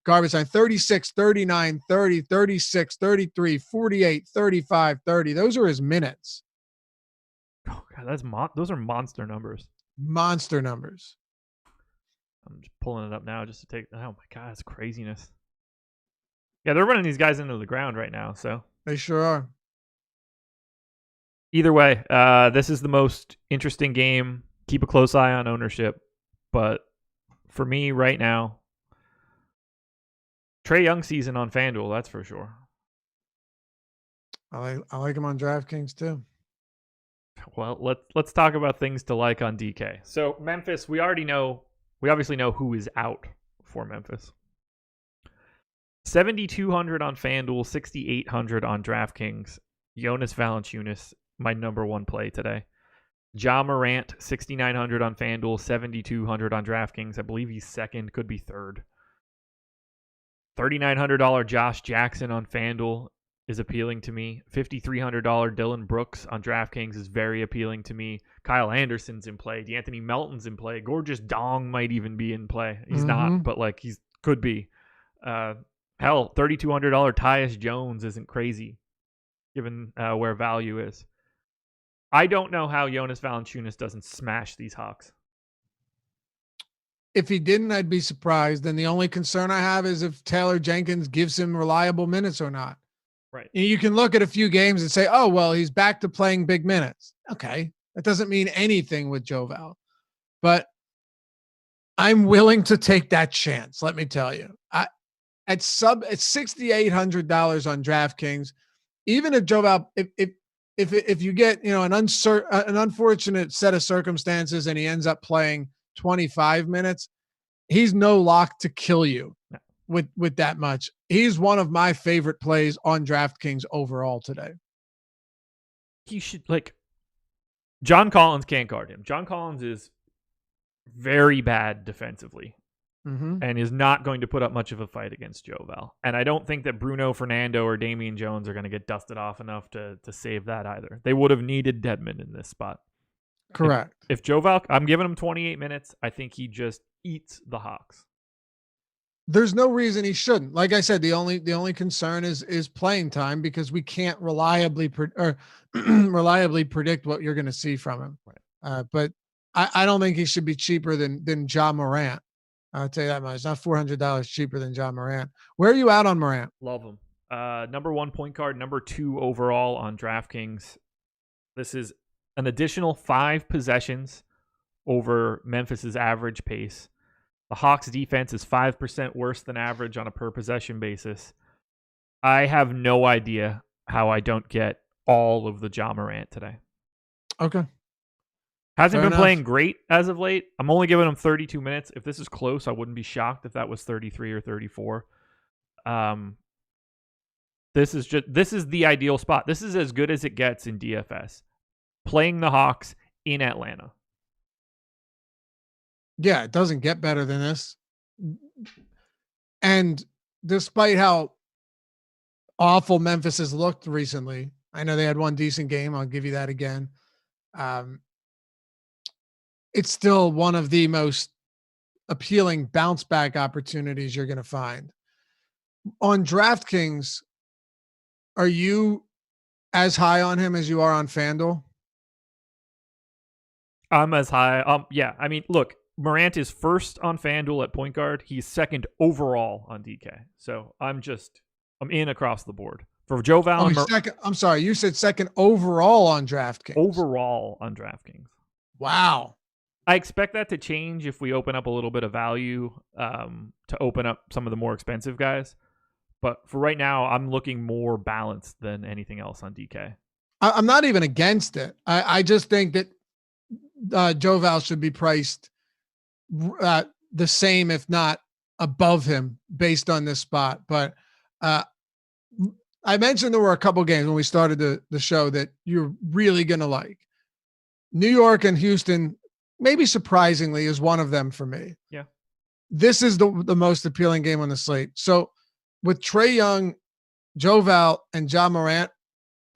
garbage time. 36, 39, 30, 36, 33, 48, 35, 30. Those are his minutes. Oh, God, those are monster numbers. Monster numbers. I'm just pulling it up now just to take. Oh, my God, that's craziness. Yeah, they're running these guys into the ground right now. So they sure are. Either way, this is the most interesting game. Keep a close eye on ownership. But for me right now, Trae Young season on FanDuel, that's for sure. I like him on DraftKings too. Well, let's talk about things to like on DK. So Memphis, we obviously know who is out for Memphis. 7,200 on FanDuel, 6,800 on DraftKings. Jonas Valanciunas my number one play today. Ja Morant, 6,900 on FanDuel, 7,200 on DraftKings. I believe he's second, could be third. $3,900 Josh Jackson on FanDuel is appealing to me. $5,300 Dylan Brooks on DraftKings is very appealing to me. Kyle Anderson's in play. D'Anthony Melton's in play. Gorgeous Dong might even be in play. He's not, but like he's could be. Hell, $3,200 Tyus Jones isn't crazy, given where value is. I don't know how Jonas Valanciunas doesn't smash these Hawks. If he didn't, I'd be surprised. And the only concern I have is if Taylor Jenkins gives him reliable minutes or not. Right. You can look at a few games and say, oh, well, he's back to playing big minutes. Okay. That doesn't mean anything with Joe Val. But I'm willing to take that chance, let me tell you. At $6,800 on DraftKings, even if Joe Val, if you get, an unfortunate set of circumstances and he ends up playing 25 minutes, he's no lock to kill you with that much. He's one of my favorite plays on DraftKings overall today. He should, John Collins can't guard him. John Collins is very bad defensively and is not going to put up much of a fight against Joe Val. And I don't think that Bruno Fernando or Damian Jones are going to get dusted off enough to save that either. They would have needed Dedmon in this spot. Correct. If Joe Val, I'm giving him 28 minutes. I think he just eats the Hawks. There's no reason he shouldn't. Like I said, the only concern is playing time, because we can't reliably predict what you're going to see from him. Right. But I don't think he should be cheaper than Ja Morant. I'll tell you that much. It's not $400 cheaper than Ja Morant. Where are you out on Morant? Love him. Number one point guard, number 2 overall on DraftKings. This is an additional 5 possessions over Memphis's average pace. The Hawks defense is 5% worse than average on a per possession basis. I have no idea how I don't get all of the Ja Morant today. Okay. Hasn't been playing great as of late. I'm only giving him 32 minutes. If this is close, I wouldn't be shocked if that was 33 or 34. This is the ideal spot. This is as good as it gets in DFS. Playing the Hawks in Atlanta. Yeah, it doesn't get better than this. And despite how awful Memphis has looked recently, I know they had one decent game. I'll give you that again. It's still one of the most appealing bounce back opportunities you're going to find. On DraftKings, are you as high on him as you are on FanDuel? I'm as high. Yeah, I mean, look, Morant is first on FanDuel at point guard. He's second overall on DK. So I'm in across the board. For Joe Val, second. I'm sorry, you said second overall on DraftKings. Overall on DraftKings. Wow. I expect that to change if we open up a little bit of value to open up some of the more expensive guys. But for right now, I'm looking more balanced than anything else on DK. I'm not even against it. I just think that Joe Val should be priced the same, if not above him, based on this spot. But I mentioned there were a couple games when we started the show that you're really going to like. New York and Houston, maybe surprisingly, is one of them for me. Yeah. This is the most appealing game on the slate. So with Trae Young, Joe Val, and Ja Morant,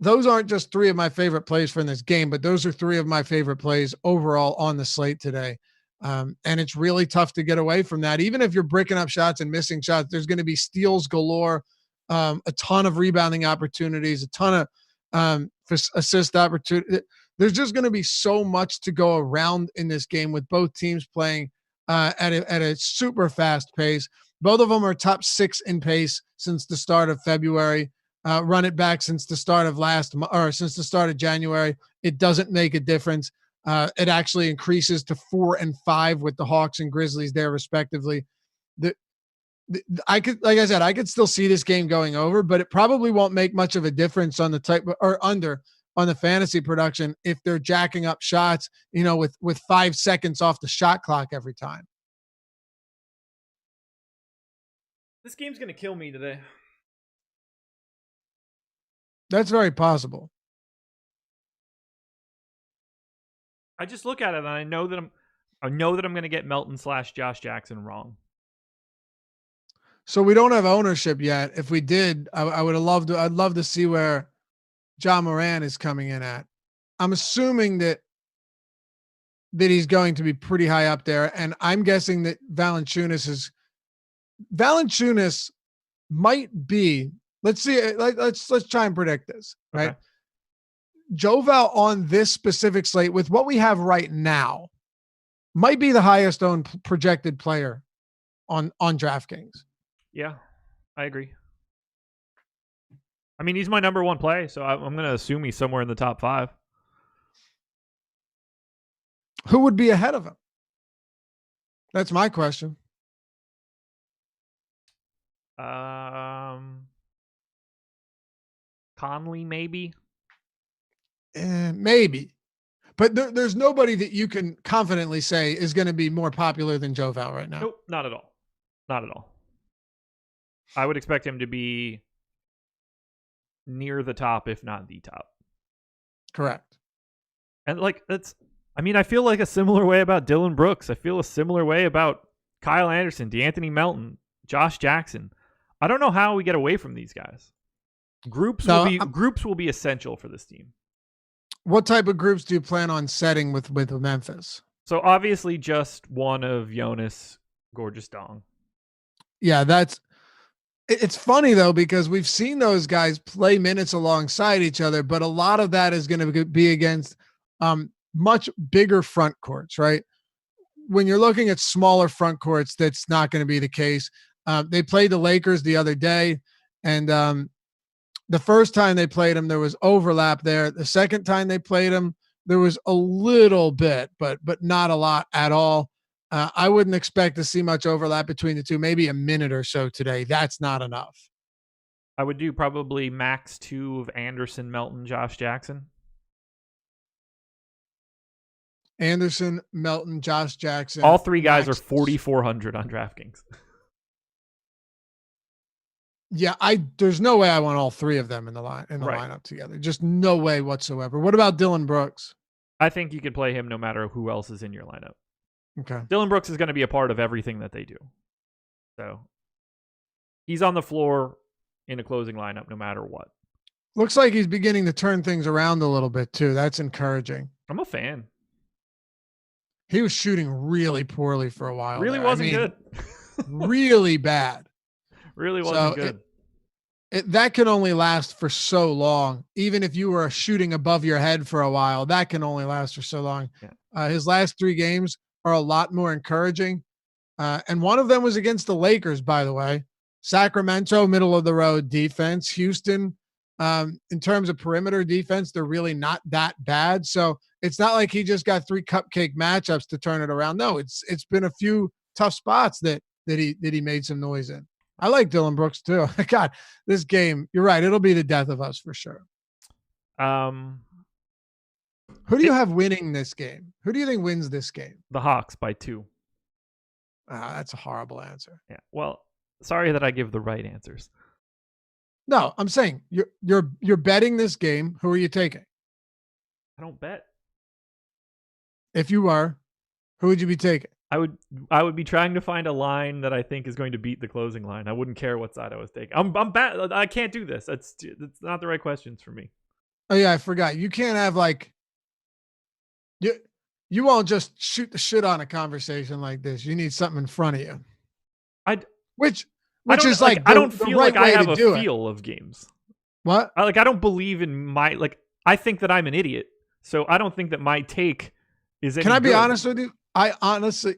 those aren't just 3 of my favorite plays from this game, but those are 3 of my favorite plays overall on the slate today. And it's really tough to get away from that. Even if you're breaking up shots and missing shots, there's going to be steals galore, a ton of rebounding opportunities, a ton of assist opportunity. There's just going to be so much to go around in this game with both teams playing at a super fast pace. Both of them are top 6 in pace since the start of February. Run it back since the start of since the start of January. It doesn't make a difference. It actually increases to 4 and 5 with the Hawks and Grizzlies there respectively. I could still see this game going over, but it probably won't make much of a difference on the type or under on the fantasy production if they're jacking up shots, with 5 seconds off the shot clock every time. This game's going to kill me today. That's very possible. I just look at it and I know that I'm going to get Melton / Josh Jackson wrong. So we don't have ownership yet. If we did, I would have loved to. I'd love to see where John Moran is coming in at. I'm assuming that he's going to be pretty high up there, and I'm guessing that Valanciunas might be. Let's see. Let's try and predict this. Right. Okay. Joval on this specific slate with what we have right now might be the highest owned projected player on DraftKings. Yeah, I agree. I mean, he's my number one play, so I'm going to assume he's somewhere in the top 5. Who would be ahead of him? That's my question. Conley, maybe. Maybe. But there's nobody that you can confidently say is going to be more popular than Joval right now. Nope, not at all. Not at all. I would expect him to be near the top, if not the top. Correct. And I feel like a similar way about Dylan Brooks. I feel a similar way about Kyle Anderson, DeAnthony Melton, Josh Jackson. I don't know how we get away from these guys. Groups will be essential for this team. What type of groups do you plan on setting with Memphis? So obviously just one of Jonas, Gorgeous Dong. Yeah, it's funny though, because we've seen those guys play minutes alongside each other, but a lot of that is going to be against much bigger front courts, right? When you're looking at smaller front courts, that's not going to be the case. They played the Lakers the other day, and the first time they played them, there was overlap there. The second time they played them, there was a little bit, but not a lot at all. I wouldn't expect to see much overlap between the two, maybe a minute or so today. That's not enough. I would do probably max 2 of Anderson, Melton, Josh Jackson. Anderson, Melton, Josh Jackson. All 3 guys are 4,400 on DraftKings. Yeah, there's no way I want all 3 of them in the lineup together. Just no way whatsoever. What about Dylan Brooks? I think you could play him no matter who else is in your lineup. Okay. Dylan Brooks is going to be a part of everything that they do. So he's on the floor in a closing lineup no matter what. Looks like he's beginning to turn things around a little bit too. That's encouraging. I'm a fan. He was shooting really poorly for a while. Really wasn't good. Really bad. Really wasn't good. That can only last for so long. Even if you were shooting above your head for a while, that can only last for so long. Yeah. His last 3 games are a lot more encouraging. And one of them was against the Lakers, by the way. Sacramento, middle of the road defense. Houston, in terms of perimeter defense, they're really not that bad. So it's not like he just got 3 cupcake matchups to turn it around. No, it's been a few tough spots that he made some noise in. I like Dylan Brooks too. God, this game, you're right. It'll be the death of us for sure. Who do you have winning this game? Who do you think wins this game? The Hawks by 2. That's a horrible answer. Yeah. Well, sorry that I give the right answers. No, I'm saying you're betting this game. Who are you taking? I don't bet. If you are, who would you be taking? I would be trying to find a line that I think is going to beat the closing line. I wouldn't care what side I was taking. I'm bad. I can't do this. That's not the right questions for me. Oh yeah, I forgot. You can't have you won't just shoot the shit on a conversation like this. You need something in front of you. Which is like I don't feel like I have a feel of games. What? I don't believe in my I think that I'm an idiot. So I don't think that my take is any Can I be good. honest with you? I honestly,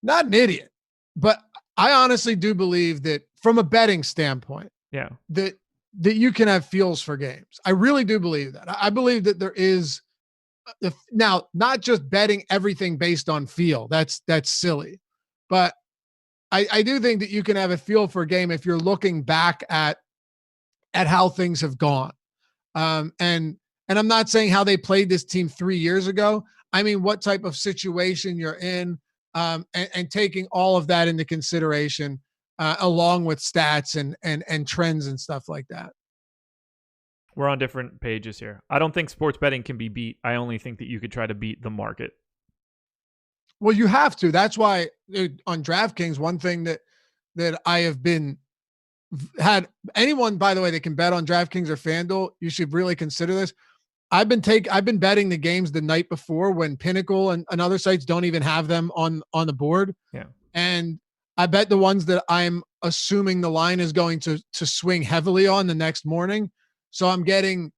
not an idiot, but I honestly do believe that from a betting standpoint, yeah, that you can have feels for games. I really do believe that. I believe that there is now not just betting everything based on feel. That's silly, but I do think that you can have a feel for a game if you're looking back at how things have gone. And I'm not saying how they played this team 3 years ago. I mean, what type of situation you're in, and taking all of that into consideration, along with stats and trends and stuff like that. We're on different pages here. I don't think sports betting can be beat. I only think that you could try to beat the market. Well, you have to. That's why on DraftKings, one thing that I have been had anyone, by the way, that can bet on DraftKings or FanDuel, you should really consider this. I've been betting the games the night before when Pinnacle and other sites don't even have them on the board. Yeah. And I bet the ones that I'm assuming the line is going to swing heavily on the next morning. So I'm getting,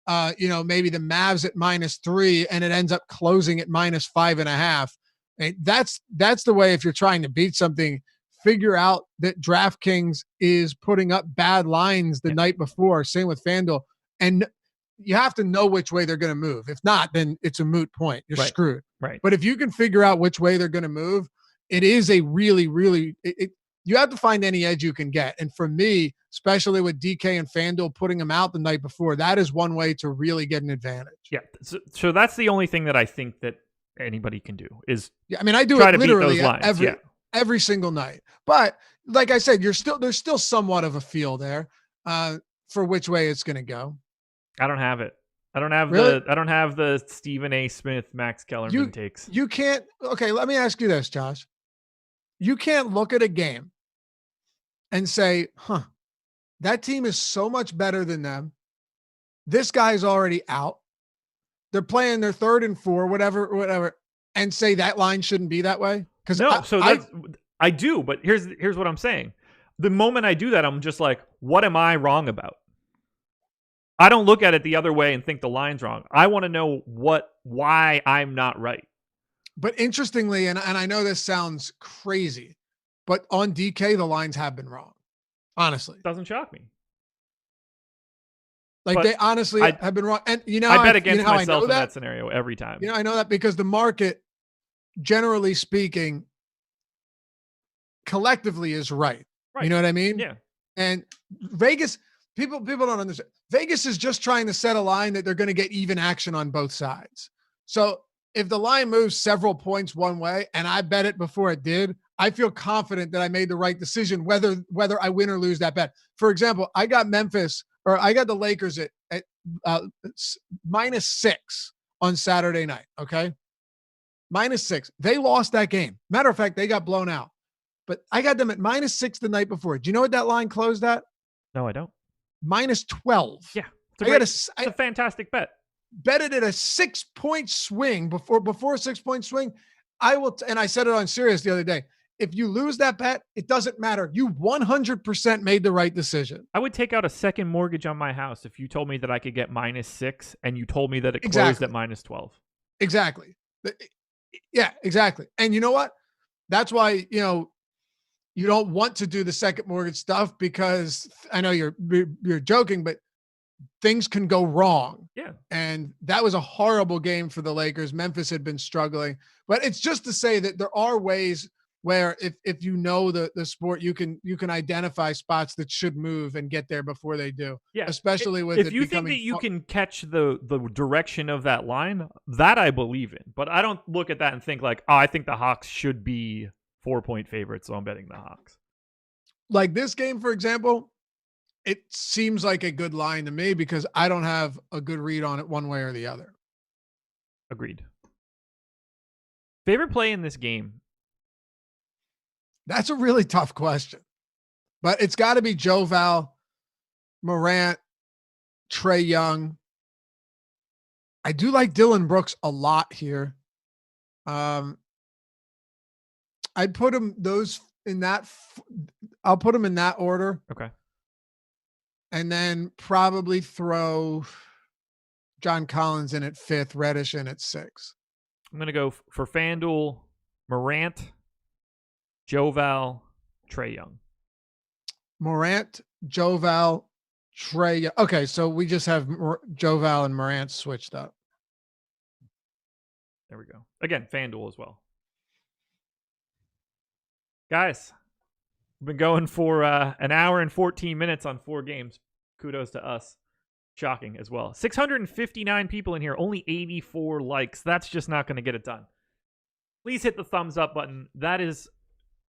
maybe the Mavs at -3 and it ends up closing at -5.5. And that's the way, if you're trying to beat something, figure out that DraftKings is putting up bad lines the night before. Same with FanDuel. And you have to know which way they're going to move. If not, then it's a moot point. You're screwed. Right. But if you can figure out which way they're going to move, it is a really, really, you have to find any edge you can get. And for me, especially with DK and FanDuel putting them out the night before, that is one way to really get an advantage. Yeah. So that's the only thing that I think that anybody can do is I do it literally every single night. But like I said, there's still somewhat of a feel there for which way it's going to go. I don't have it. I don't have the Stephen A. Smith, Max Kellerman takes. You can't. Okay, let me ask you this, Josh. You can't look at a game and say, that team is so much better than them. This guy's already out. They're playing their 3rd and 4, whatever, and say that line shouldn't be that way. Because I do, but here's what I'm saying. The moment I do that, I'm just like, what am I wrong about? I don't look at it the other way and think the line's wrong. I want to know why I'm not right. But interestingly, and I know this sounds crazy, but on DK, the lines have been wrong. Honestly. Doesn't shock me. Like, they honestly have been wrong. And I bet against myself in that scenario every time. I know that because the market, generally speaking, collectively is right. You know what I mean? Yeah. And Vegas, people don't understand. Vegas is just trying to set a line that they're going to get even action on both sides. So if the line moves several points one way and I bet it before it did, I feel confident that I made the right decision, whether I win or lose that bet. For example, I got the Lakers at -6 on Saturday night. Okay. -6. They lost that game. Matter of fact, they got blown out, but I got them at -6 the night before. Do you know what that line closed at? No, I don't. -12. Yeah. It's a fantastic bet. Bet it at a 6-point swing before a 6-point swing. And I said it on Sirius the other day. If you lose that bet, it doesn't matter. You 100% made the right decision. I would take out a second mortgage on my house if you told me that I could get -6 and you told me that it closed at -12. Exactly. Yeah, exactly. And you know what? That's why, you don't want to do the second mortgage stuff, because I know you're joking, but things can go wrong. Yeah. And that was a horrible game for the Lakers. Memphis had been struggling, but it's just to say that there are ways where if you know the sport, you can identify spots that should move and get there before they do. Yeah. Especially with if you think that you can catch the direction of that line, that I believe in. But I don't look at that and think like, I think the Hawks should be 4-point favorites, so I'm betting the Hawks. Like this game, for example, it seems like a good line to me because I don't have a good read on it one way or the other. Agreed. Favorite play in this game? That's a really tough question, but it's got to be Joe Val, Morant, Trae Young. I do like Dylan Brooks a lot here. I'd put him I'll put him in that order. Okay. And then probably throw John Collins in at 5th, Reddish in at 6. I'm going to go for FanDuel, Morant, Joe Val, Trae Young. Morant, Joe Val, Trae Young. Okay, so we just have Joe Val and Morant switched up. There we go. Again, FanDuel as well. Guys, we've been going for an hour and 14 minutes on 4 games. Kudos to us. Shocking as well. 659 people in here, only 84 likes. That's just not going to get it done. Please hit the thumbs up button. That is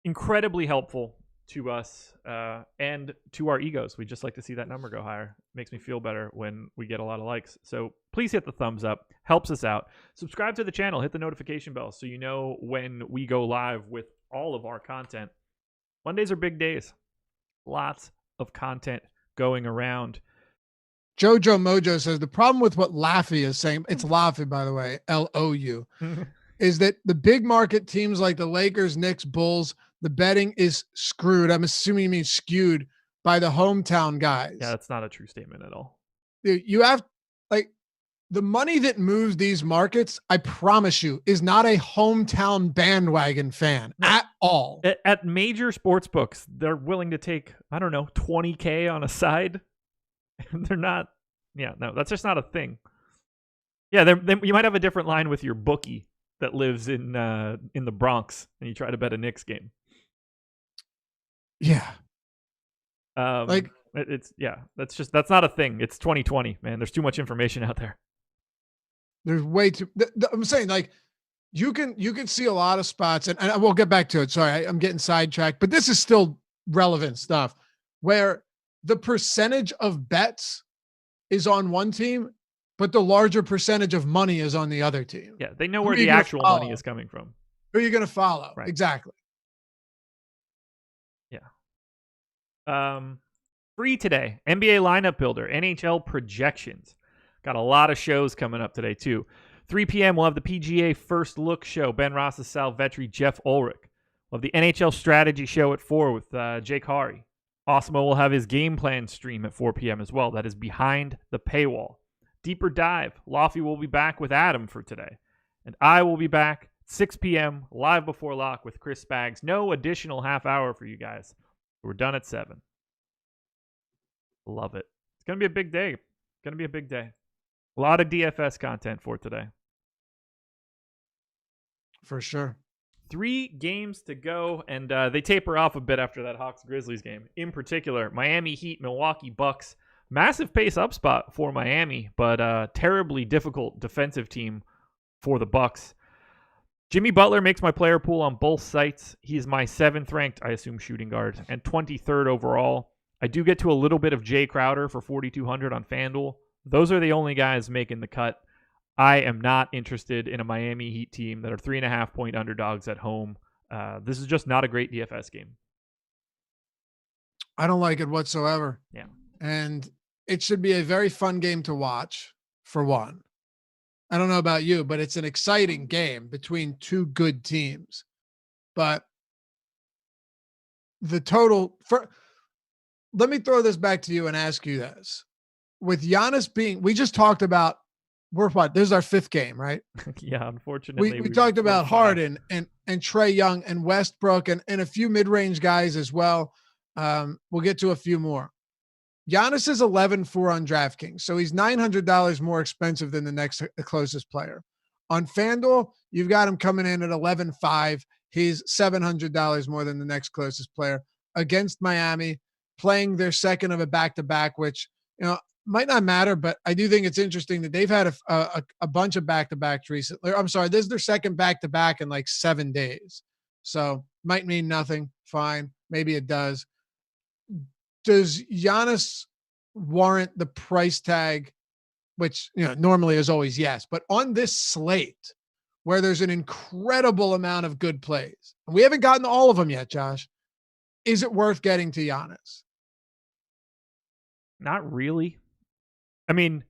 incredibly helpful. to us and to our egos. We just like to see that number go higher. Makes me feel better when we get a lot of likes. So please hit the thumbs up. Helps us out. Subscribe to the channel. Hit the notification bell so you know when we go live with all of our content. Mondays are big days. Lots of content going around. Jojo Mojo says the problem with what Laffy is saying, it's Laffy, by the way, Lou, is that the big market teams like the Lakers, Knicks, Bulls, the betting is screwed. I'm assuming you mean skewed by the hometown guys. Yeah, that's not a true statement at all. You have like the money that moves these markets, I promise you, is not a hometown bandwagon fan at all. At major sports books, they're willing to take, I don't know, $20K on a side. They're not. Yeah, no, that's just not a thing. Yeah, you might have a different line with your bookie that lives in the Bronx, and you try to bet a Knicks game. Yeah, that's not a thing. It's 2020, man. There's too much information out there. There's way too. I'm saying like you can see a lot of spots, and I will get back to it. Sorry, I'm getting sidetracked, but this is still relevant stuff where the percentage of bets is on one team, but the larger percentage of money is on the other team. Yeah, they know where the actual money is coming from. Who are you going to follow? Right. Exactly. Yeah. Free today, NBA lineup builder, NHL projections. Got a lot of shows coming up today too. 3 p.m. we'll have the PGA First Look show. Ben Ross, Sal Vetri, Jeff Ulrich. We'll have the NHL Strategy show at 4 with Jake Hari. Osmo will have his game plan stream at 4 p.m. as well. That is behind the paywall. Deeper Dive. Lofty will be back with Adam for today. And I will be back 6 p.m. live before lock with Chris Spags. No additional half hour for you guys. We're done at 7. Love it. It's going to be a big day. A lot of DFS content for today. For sure. 3 games to go, and they taper off a bit after that Hawks-Grizzlies game. In particular, Miami Heat, Milwaukee Bucks. Massive pace up spot for Miami, but terribly difficult defensive team for the Bucks. Jimmy Butler makes my player pool on both sites. He's my 7th ranked, I assume, shooting guard, and 23rd overall. I do get to a little bit of Jay Crowder for 4,200 on FanDuel. Those are the only guys making the cut. I am not interested in a Miami Heat team that are 3.5-point underdogs at home. This is just not a great DFS game. I don't like it whatsoever. Yeah. And it should be a very fun game to watch, for one. I don't know about you, but it's an exciting game between two good teams. But the total let me throw this back to you and ask you this. With Giannis we just talked about, this is our 5th game, right? Yeah, unfortunately. We talked about Harden and Trae Young and Westbrook and a few mid-range guys as well. We'll get to a few more. Giannis is 11-4 on DraftKings, so he's $900 more expensive than the next closest player. On FanDuel, you've got him coming in at 11-5. He's $700 more than the next closest player against Miami, playing their second of a back-to-back, which, might not matter, but I do think it's interesting that they've had a bunch of back-to-backs recently. I'm sorry, this is their second back-to-back in like 7 days. So might mean nothing. Fine. Maybe it does. Does Giannis warrant the price tag, which normally is always yes, but on this slate where there's an incredible amount of good plays, and we haven't gotten to all of them yet, Josh, is it worth getting to Giannis? Not really. I mean,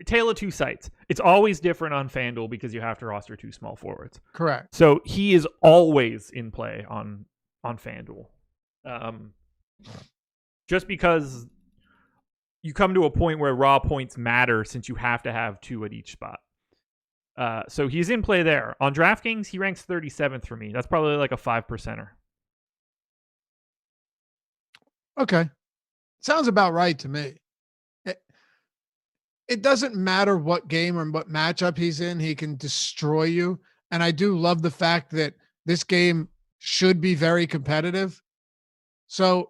tale of two sides. It's always different on FanDuel because you have to roster 2 small forwards. Correct. So he is always in play on FanDuel. Just because you come to a point where raw points matter since you have to have 2 at each spot. So he's in play there. On DraftKings, he ranks 37th for me. That's probably like a 5%er. Okay. Sounds about right to me. It doesn't matter what game or what matchup he's in. He can destroy you. And I do love the fact that this game should be very competitive. So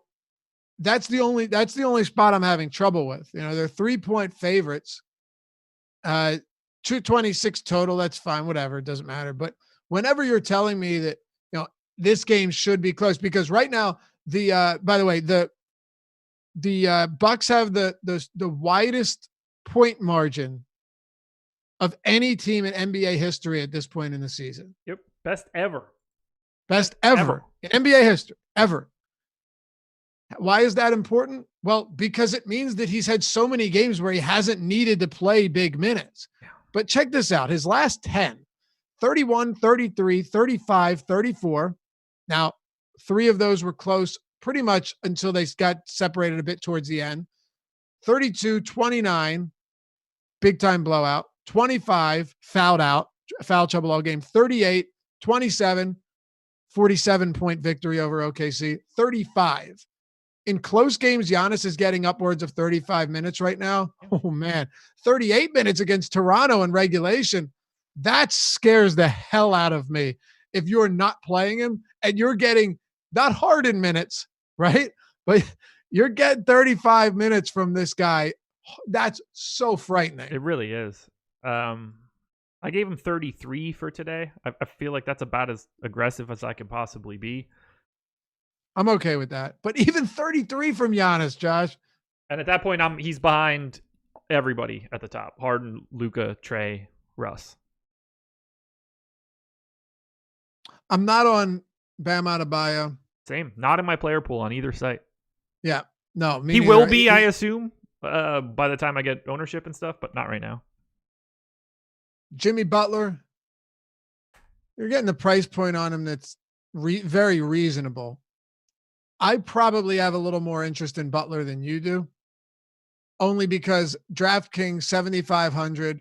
that's the only spot I'm having trouble with. They're 3-point favorites. 226 total. That's fine. Whatever. It doesn't matter. But whenever you're telling me that, this game should be close, because right now By the way, the Bucks have the widest point margin of any team in NBA history at this point in the season. Yep. Best ever. Best ever in NBA history, ever. Why is that important? Well, because it means that he's had so many games where he hasn't needed to play big minutes. But check this out. His last 10, 31, 33, 35, 34. Now, 3 of those were close pretty much until they got separated a bit towards the end. 32, 29, big time blowout. 25, foul trouble all game. 38, 27, 47-point victory over OKC. 35. In close games, Giannis is getting upwards of 35 minutes right now. Oh, man. 38 minutes against Toronto in regulation. That scares the hell out of me. If you're not playing him and you're getting not Harden minutes, right? But you're getting 35 minutes from this guy. That's so frightening. It really is. I gave him 33 for today. I feel like that's about as aggressive as I can possibly be. I'm okay with that. But even 33 from Giannis, Josh. And at that point, he's behind everybody at the top. Harden, Luka, Trey, Russ. I'm not on Bam Adebayo. Same. Not in my player pool on either site. Yeah. No. He will be, I assume, by the time I get ownership and stuff, but not right now. Jimmy Butler. You're getting the price point on him that's very reasonable. I probably have a little more interest in Butler than you do, only because DraftKings 7,500,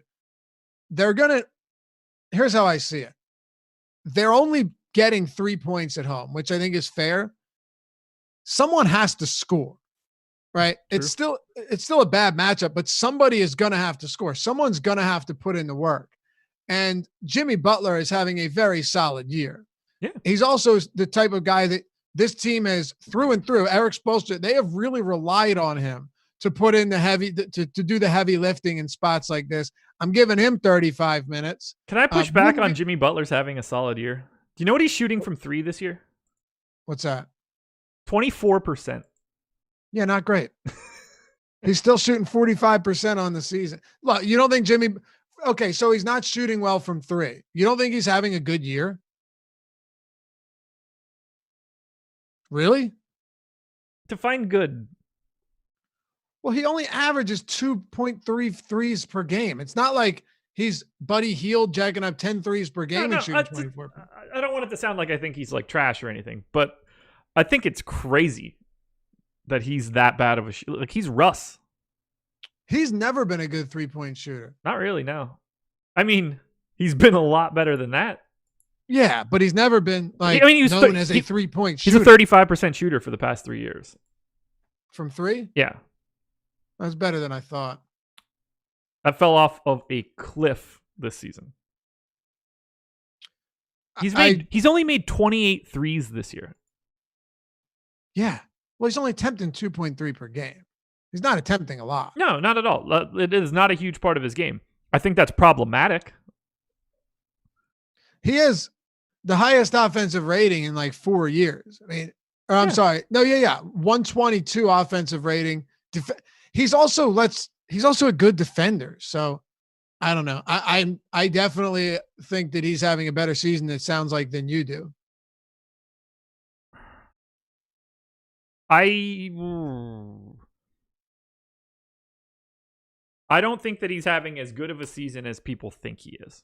here's how I see it. They're only getting 3 points at home, which I think is fair. Someone has to score, right? True. It's still a bad matchup, but somebody is going to have to score. Someone's going to have to put in the work. And Jimmy Butler is having a very solid year. Yeah. He's also the type of guy that this team is through and through. Eric Spoelstra, they have really relied on him to put in the heavy, to do the heavy lifting in spots like this. I'm giving him 35 minutes. Can I push back on Jimmy Butler's having a solid year? Do you know what he's shooting from 3 this year? What's that? 24%. Yeah, not great. He's still shooting 45% on the season. Look, you don't think Jimmy... Okay, so he's not shooting well from 3. You don't think he's having a good year? Really? Define good. Well, he only averages 2.3 threes per game. It's not like he's Buddy Hield jacking up 10 threes per game and shooting 24. I don't want it to sound like I think he's like trash or anything, but I think it's crazy that he's that bad of a shooter. Like, he's Russ. He's never been a good 3-point shooter. Not really, no. I mean, he's been a lot better than that. Yeah, but he's never been known as a 3-point shooter. He's a 35% shooter for the past 3 years. From 3? Yeah. That's better than I thought. That fell off of a cliff this season. He's only made 28 threes this year. Yeah. Well, he's only attempting 2.3 per game. He's not attempting a lot. No, not at all. It is not a huge part of his game. I think that's problematic. He has the highest offensive rating in like 4 years. I mean, I'm sorry. No, yeah. 122 offensive rating. He's also a good defender. So I don't know. I definitely think that he's having a better season, it sounds like, than you do. I don't think that he's having as good of a season as people think he is.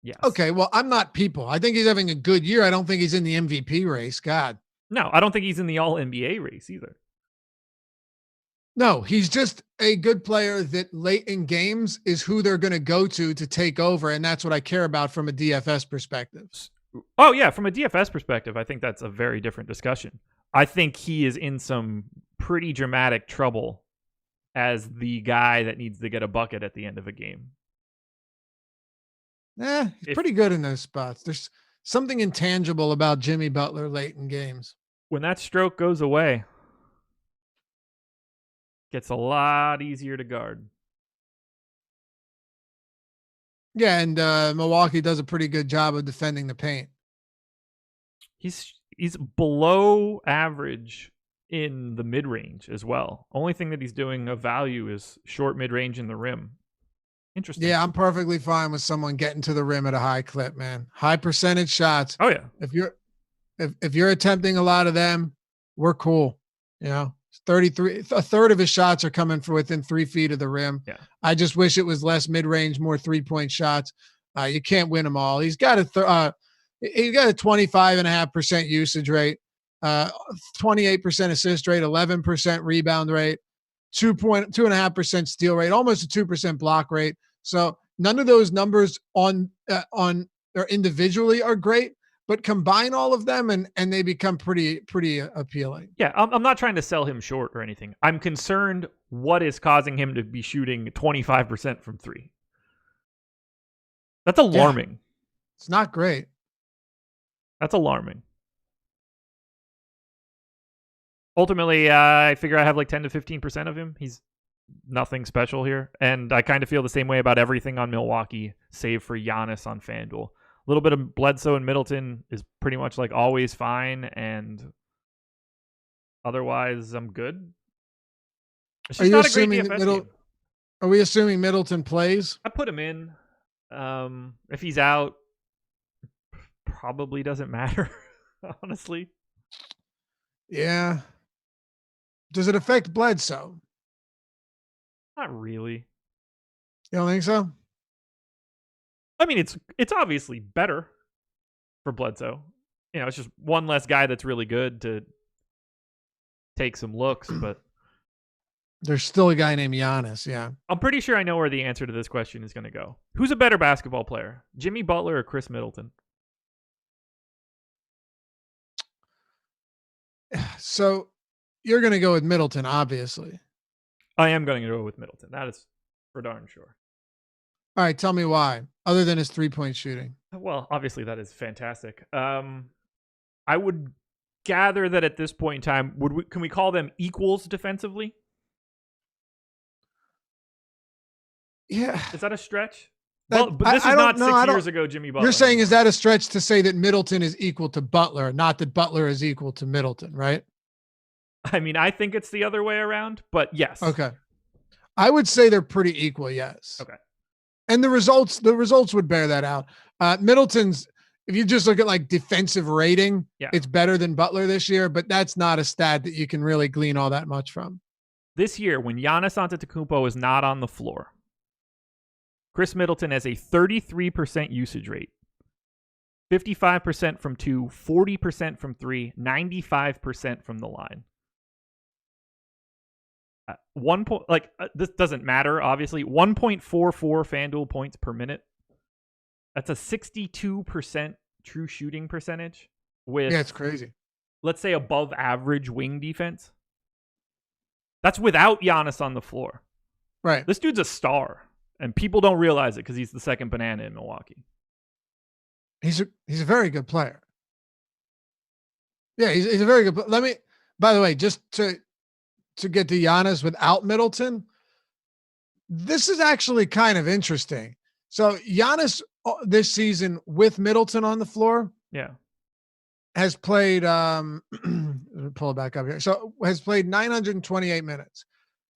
Yes. Okay, well, I'm not people. I think he's having a good year. I don't think he's in the MVP race. God. No, I don't think he's in the All-NBA race either. No, he's just a good player that late in games is who they're going to go to take over, and that's what I care about from a DFS perspective. Oh, yeah, from a DFS perspective, I think that's a very different discussion. I think he is in some pretty dramatic trouble as the guy that needs to get a bucket at the end of a game. He's pretty good in those spots. There's something intangible about Jimmy Butler late in games. When that stroke goes away, gets a lot easier to guard. Yeah, and Milwaukee does a pretty good job of defending the paint. He's He's below average in the mid-range as well. Only thing that he's doing of value is short mid-range in the rim. Interesting. Yeah, I'm perfectly fine with someone getting to the rim at a high clip, man. High percentage shots. Oh yeah. If you're attempting a lot of them, we're cool. 33, a third of his shots are coming from within 3 feet of the rim. Yeah. I just wish it was less mid-range, more 3-point shots. You can't win them all. He's got a 25.5% usage rate, 28% assist rate, 11% rebound rate, 2.5% steal rate, almost a 2% block rate. So none of those numbers on or individually are great, but combine all of them and they become pretty appealing. Yeah, I'm not trying to sell him short or anything. I'm concerned what is causing him to be shooting 25% from three. That's alarming. Yeah. It's not great. That's alarming. Ultimately, I figure I have like 10 to 15% of him. He's nothing special here. And I kind of feel the same way about everything on Milwaukee, save for Giannis on FanDuel. A little bit of Bledsoe and Middleton is pretty much like always fine. And otherwise, I'm good. It's just not a great DFS game. Are we assuming Middleton plays? I put him in. If he's out, probably doesn't matter, honestly. Yeah. Does it affect Bledsoe? Not really. You don't think so? I mean, it's obviously better for Bledsoe. It's just one less guy that's really good to take some looks, but there's still a guy named Giannis, yeah. I'm pretty sure I know where the answer to this question is going to go. Who's a better basketball player, Jimmy Butler or Chris Middleton? So you're going to go with Middleton, obviously. I am going to go with Middleton. That is for darn sure. All right, tell me why, other than his 3-point shooting. Well, obviously that is fantastic. I would gather that at this point in time, can we call them equals defensively? Yeah. Is that a stretch? But this is not 6 years ago, Jimmy Butler. You're saying, is that a stretch to say that Middleton is equal to Butler, not that Butler is equal to Middleton, right? I mean, I think it's the other way around, but yes. Okay. I would say they're pretty equal, yes. Okay. And the results would bear that out. Middleton's, if you just look at like defensive rating, it's better than Butler this year, but that's not a stat that you can really glean all that much from. This year, when Giannis Antetokounmpo is not on the floor, Chris Middleton has a 33% usage rate, 55% from 2, 40% from 3, 95% from the line. This doesn't matter, obviously. 1.44 FanDuel points per minute. That's a 62% true shooting percentage with, it's crazy. Let's say above average wing defense. That's without Giannis on the floor. Right. This dude's a star, and people don't realize it because he's the second banana in Milwaukee. He's a very good player. Yeah, he's a very good. By the way, just to get to Giannis without Middleton, this is actually kind of interesting. So Giannis this season with Middleton on the floor, has played. Pull it back up here. So has played 928 minutes,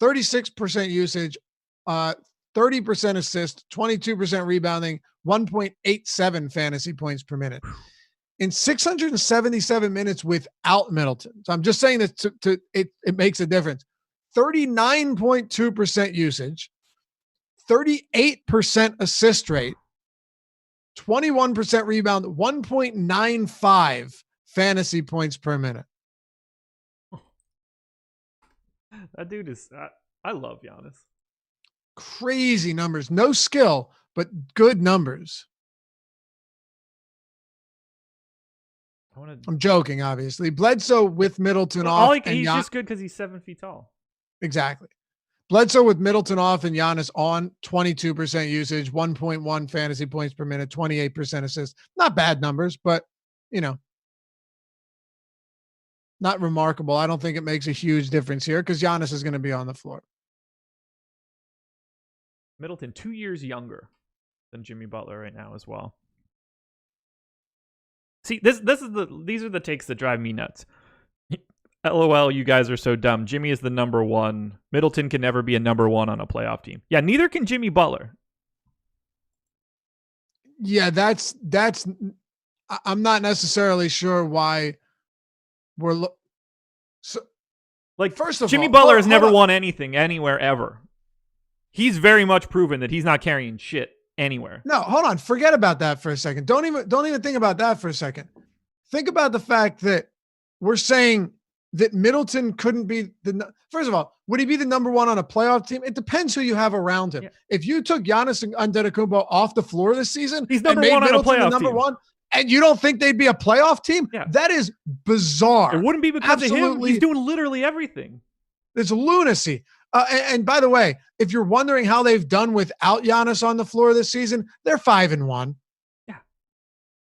36% usage, 30% assist, 22% rebounding, 1.87 fantasy points per minute in 677 minutes without Middleton. So I'm just saying that it makes a difference. 39.2% usage, 38% assist rate, 21% rebound, 1.95 fantasy points per minute. That dude is, I love Giannis. Crazy numbers. No skill, but good numbers. I'm joking, obviously. Bledsoe with Middleton off. He's just good because he's 7 feet tall. Exactly. Bledsoe with Middleton off and Giannis on, 22% usage, 1.1 fantasy points per minute, 28% assists. Not bad numbers, but, not remarkable. I don't think it makes a huge difference here because Giannis is going to be on the floor. Middleton, 2 years younger than Jimmy Butler right now as well. See, these are the takes that drive me nuts. LOL, you guys are so dumb. Jimmy is the number one. Middleton can never be a number one on a playoff team. Yeah, neither can Jimmy Butler. Yeah, that's. I'm not necessarily sure why we're. So, like, first of Jimmy all, Butler has never won anything anywhere ever. He's very much proven that he's not carrying shit anywhere. No, hold on. Forget about that for a second. Don't even think about that for a second. Think about the fact that we're saying that Middleton couldn't be first of all, would he be the number one on a playoff team? It depends who you have around him. Yeah. If you took Giannis Antetokounmpo off the floor this season, he's number one on a playoff number team. One, and you don't think they'd be a playoff team? Yeah. That is bizarre. It wouldn't be because of him. He's doing literally everything. It's lunacy. And by the way, if you're wondering how they've done without Giannis on the floor this season, they're 5-1. Yeah,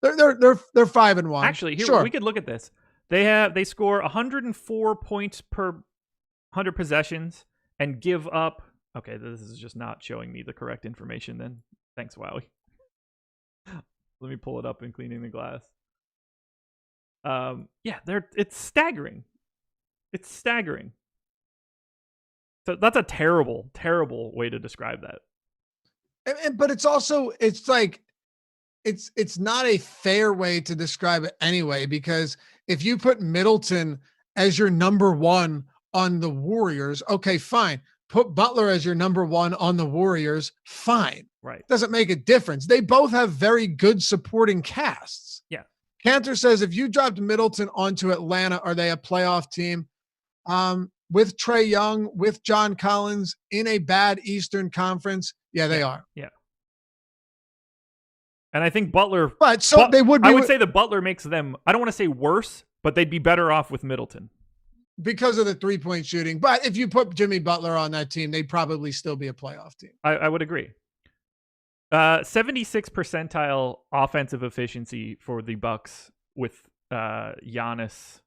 they're 5-1. Actually, here we could look at this. They score 104 points per 100 possessions and give up. Okay, this is just not showing me the correct information. Then thanks, Wowie. Let me pull it up in cleaning the glass. Yeah, it's staggering. It's staggering. So that's a terrible, terrible way to describe that. But it's also, it's like, it's not a fair way to describe it anyway, because if you put Middleton as your number one on the Warriors, okay, fine. Put Butler as your number one on the Warriors, fine. Right. Doesn't make a difference. They both have very good supporting casts. Yeah. Cantor says, if you dropped Middleton onto Atlanta, are they a playoff team? With Trae Young, with John Collins in a bad Eastern Conference, yeah, they are. Yeah. And I think Butler, they would be. I would say that Butler makes them, I don't want to say worse, but they'd be better off with Middleton. Because of the 3-point shooting. But if you put Jimmy Butler on that team, they'd probably still be a playoff team. I would agree. 76 percentile offensive efficiency for the Bucks with Giannis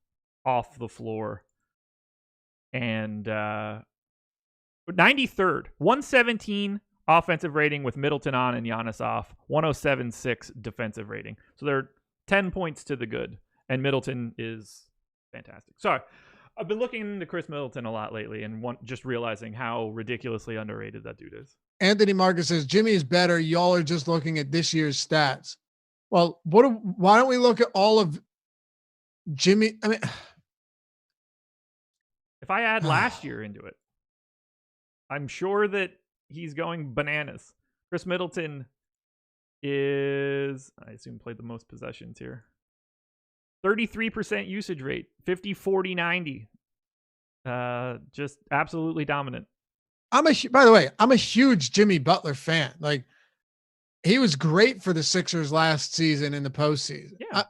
off the floor. And 93rd, 117 offensive rating with Middleton on and Giannis off, 107.6 defensive rating. So they're 10 points to the good, and Middleton is fantastic. Sorry, I've been looking into Chris Middleton a lot lately and just realizing how ridiculously underrated that dude is. Anthony Marcus says, Jimmy is better. Y'all are just looking at this year's stats. Well, why don't we look at all of Jimmy? I mean, if I add last year into it, I'm sure that he's going bananas. Chris Middleton is, I assume, played the most possessions here. 33% usage rate, 50, 40, 90. Just absolutely dominant. By the way, I'm a huge Jimmy Butler fan. Like, he was great for the Sixers last season in the postseason. Yeah.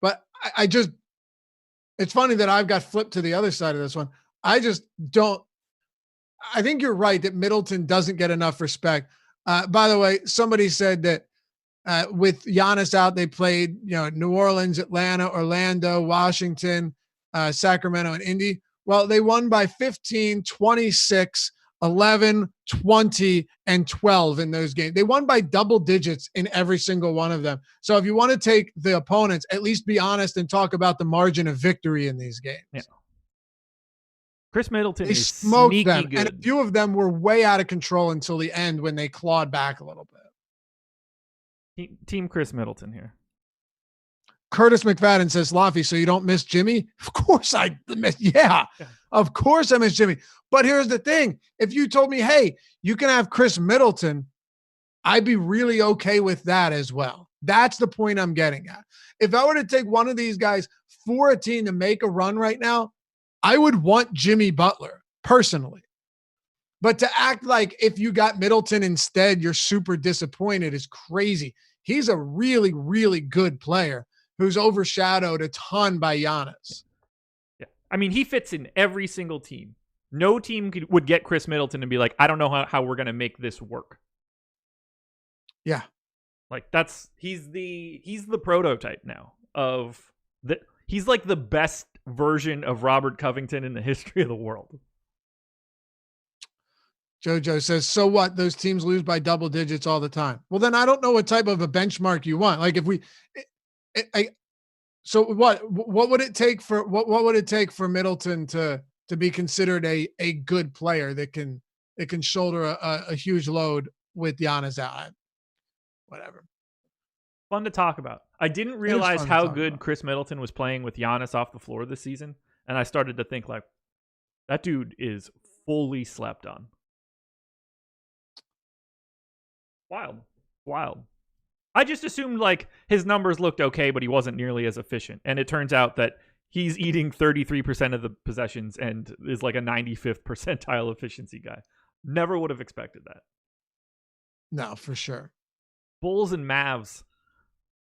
But I just, it's funny that I've got flipped to the other side of this one. I just don't. I think you're right that Middleton doesn't get enough respect. By the way, somebody said that with Giannis out, they played, New Orleans, Atlanta, Orlando, Washington, Sacramento, and Indy. Well, they won by 15, 26, 11, 20, and 12 in those games. They won by double digits in every single one of them. So if you want to take the opponents, at least be honest and talk about the margin of victory in these games. Yeah. Chris Middleton is smoked sneaky them, good. and a few of them were way out of control until the end when they clawed back a little bit. Team Chris Middleton here. Curtis McFadden says, Laffy, so you don't miss Jimmy? Of course I miss. Yeah, of course I miss Jimmy. But here's the thing. If you told me, hey, you can have Chris Middleton, I'd be really okay with that as well. That's the point I'm getting at. If I were to take one of these guys for a team to make a run right now, I would want Jimmy Butler personally. But to act like if you got Middleton instead, you're super disappointed is crazy. He's a really, really good player who's overshadowed a ton by Giannis. Yeah. I mean, he fits in every single team. No team would get Chris Middleton and be like, I don't know how we're going to make this work. Yeah. Like he's the prototype now of the, he's like the best version of Robert Covington in the history of the world. Jojo says, so what? Those teams lose by double digits all the time. Well, then I don't know what type of a benchmark you want. Like if So what would it take for what would it take for Middleton to be considered a good player that can shoulder a huge load with Giannis out? Whatever. Fun to talk about. I didn't realize how good Chris Middleton was playing with Giannis off the floor this season, and I started to think like, that dude is fully slept on. Wild. I just assumed like his numbers looked okay, but he wasn't nearly as efficient. And it turns out that he's eating 33% of the possessions and is like a 95th percentile efficiency guy. Never would have expected that. No, for sure. Bulls and Mavs.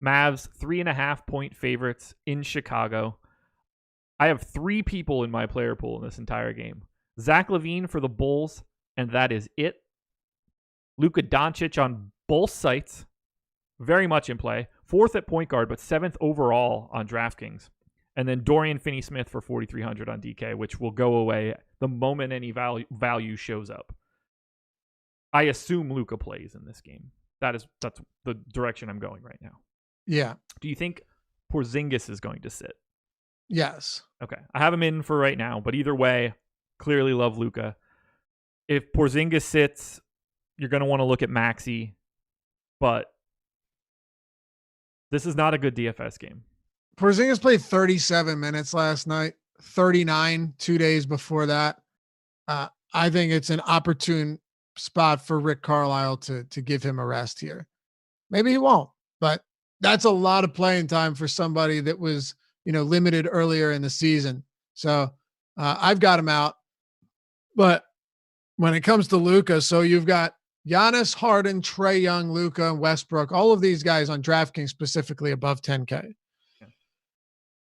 Mavs 3.5 point favorites in Chicago. I have 3 people in my player pool in this entire game. Zach LaVine for the Bulls, and that is it. Luka Doncic on both sites. Very much in play. 4th at point guard, but 7th overall on DraftKings. And then Dorian Finney-Smith for 4,300 on DK, which will go away the moment any value shows up. I assume Luka plays in this game. That's the direction I'm going right now. Yeah. Do you think Porzingis is going to sit? Yes. Okay. I have him in for right now, but either way, clearly love Luka. If Porzingis sits, you're going to want to look at Maxey, but this is not a good DFS game. Porzingis played 37 minutes last night, 39 2 days before that. I think it's an opportune spot for Rick Carlisle to give him a rest here. Maybe he won't, but that's a lot of playing time for somebody that was, limited earlier in the season. So I've got him out. But when it comes to Luka, so you've got Giannis, Harden, Trae Young, Luka, and Westbrook, all of these guys on DraftKings specifically above 10K.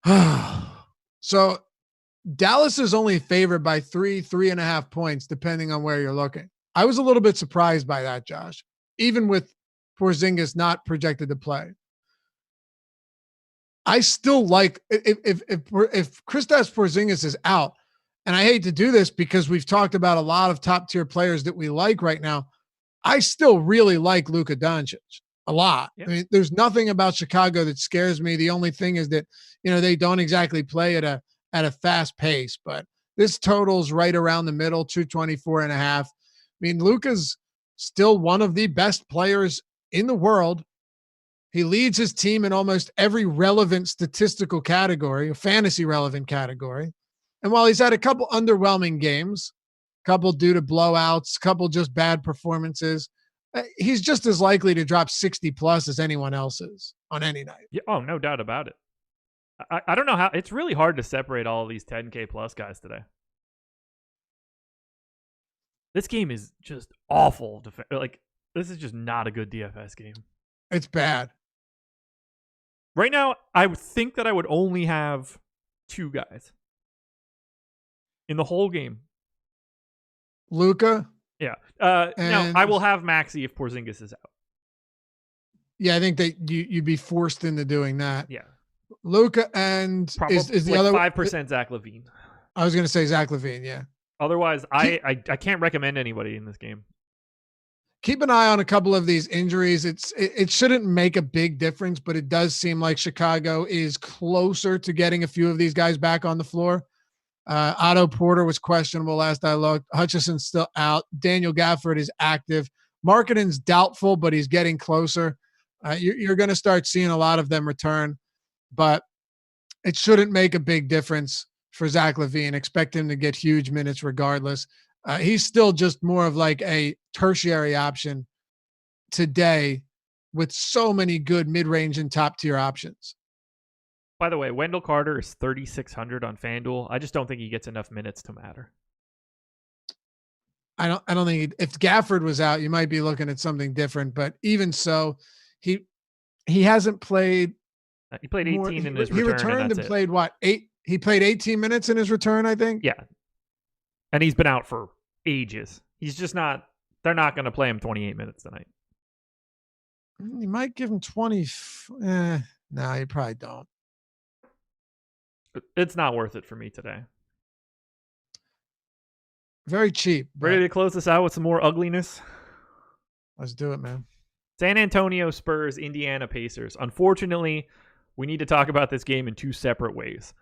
Yeah. So Dallas is only favored by 3.5 points, depending on where you're looking. I was a little bit surprised by that, Josh, even with Porzingis not projected to play. I still like if Kristaps Porzingis is out, and I hate to do this because we've talked about a lot of top tier players that we like right now. I still really like Luka Doncic a lot. Yep. I mean, there's nothing about Chicago that scares me. The only thing is that, they don't exactly play at a fast pace, but this total's right around the middle, 224.5. I mean, Luka's still one of the best players in the world. He leads his team in almost every relevant statistical category, a fantasy relevant category. And while he's had a couple underwhelming games, couple due to blowouts, couple just bad performances, he's just as likely to drop 60 plus as anyone else is on any night. Yeah, oh, no doubt about it. I don't know how. It's really hard to separate all of these 10K plus guys today. This game is just awful. This is just not a good DFS game. It's bad. Right now, I would think that I would only have 2 guys in the whole game. Luka? Yeah. No, I will have Maxey if Porzingis is out. Yeah, I think that you'd be forced into doing that. Yeah. Luka and is the like other 5% Zach LaVine. I was going to say Zach LaVine, yeah. Otherwise, I can't recommend anybody in this game. Keep an eye on a couple of these injuries. It shouldn't make a big difference, but it does seem like Chicago is closer to getting a few of these guys back on the floor. Otto Porter was questionable last I looked. Hutchison's still out. Daniel Gafford is active. Markkanen's doubtful, but he's getting closer. You're going to start seeing a lot of them return, but it shouldn't make a big difference for Zach LaVine. Expect him to get huge minutes regardless. He's still just more of like a tertiary option today with so many good mid-range and top-tier options. By the way, Wendell Carter is 3,600 on FanDuel. I just don't think he gets enough minutes to matter. I don't think if Gafford was out, you might be looking at something different, but even so, he hasn't played. He played 18 in his return. He returned and played what? 8? He played 18 minutes in his return, I think. Yeah. And he's been out for ages. He's just not, they're not going to play him 28 minutes tonight. You might give him 20. No, you probably don't. It's not worth it for me today. Very cheap. Ready to close this out with some more ugliness? Let's do it, man. San Antonio Spurs, Indiana Pacers. Unfortunately, we need to talk about this game in two separate ways.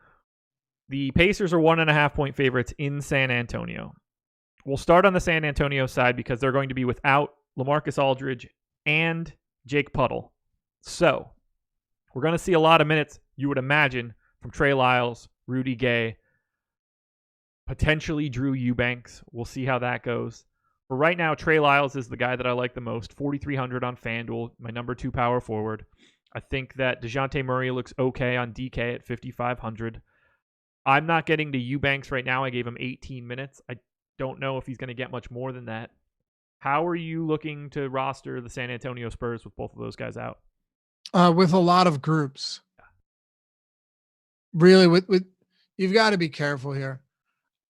The Pacers are 1.5 point favorites in San Antonio. We'll start on the San Antonio side because they're going to be without LaMarcus Aldridge and Jake Puddle. So we're going to see a lot of minutes, you would imagine, from Trey Lyles, Rudy Gay, potentially Drew Eubanks. We'll see how that goes. But right now, Trey Lyles is the guy that I like the most. 4,300 on FanDuel, my number 2 power forward. I think that DeJounte Murray looks okay on DK at 5,500. I'm not getting to Eubanks right now. I gave him 18 minutes. I don't know if he's going to get much more than that. How are you looking to roster the San Antonio Spurs with both of those guys out? With a lot of groups. Really, with you've got to be careful here.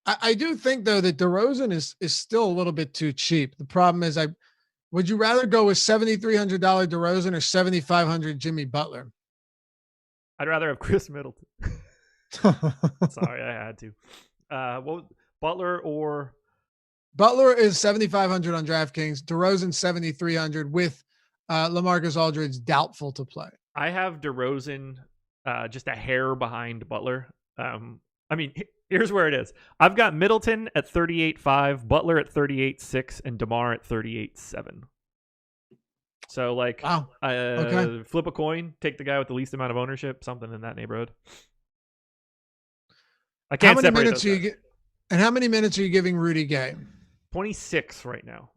I do think though that DeRozan is still a little bit too cheap. The problem is, would you rather go with $7,300 DeRozan or $7,500 Jimmy Butler? I'd rather have Chris Middleton. Sorry, I had to. Butler is 7,500 on DraftKings. DeRozan 7,300 with LaMarcus Aldridge doubtful to play. I have DeRozan just a hair behind Butler. Here's where it is. I've got Middleton at 38.5, Butler at 38.6, and DeMar at 38.7. So, wow. Okay. Flip a coin, take the guy with the least amount of ownership, something in that neighborhood. I can't separate those guys. And how many minutes are you giving Rudy Gay? 26 right now.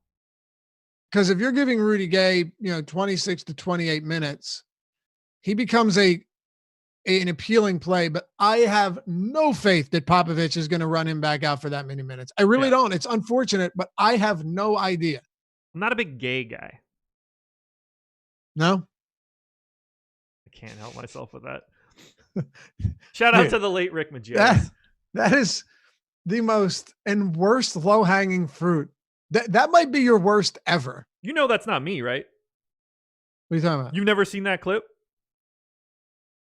Because if you're giving Rudy Gay, 26 to 28 minutes, he becomes an appealing play. But I have no faith that Popovich is going to run him back out for that many minutes. I really don't. It's unfortunate, but I have no idea. I'm not a big Gay guy. No? I can't help myself with that. Shout out to the late Rick Majerus. That is the most and worst low-hanging fruit. That might be your worst ever. You know that's not me, right? What are you talking about? You've never seen that clip?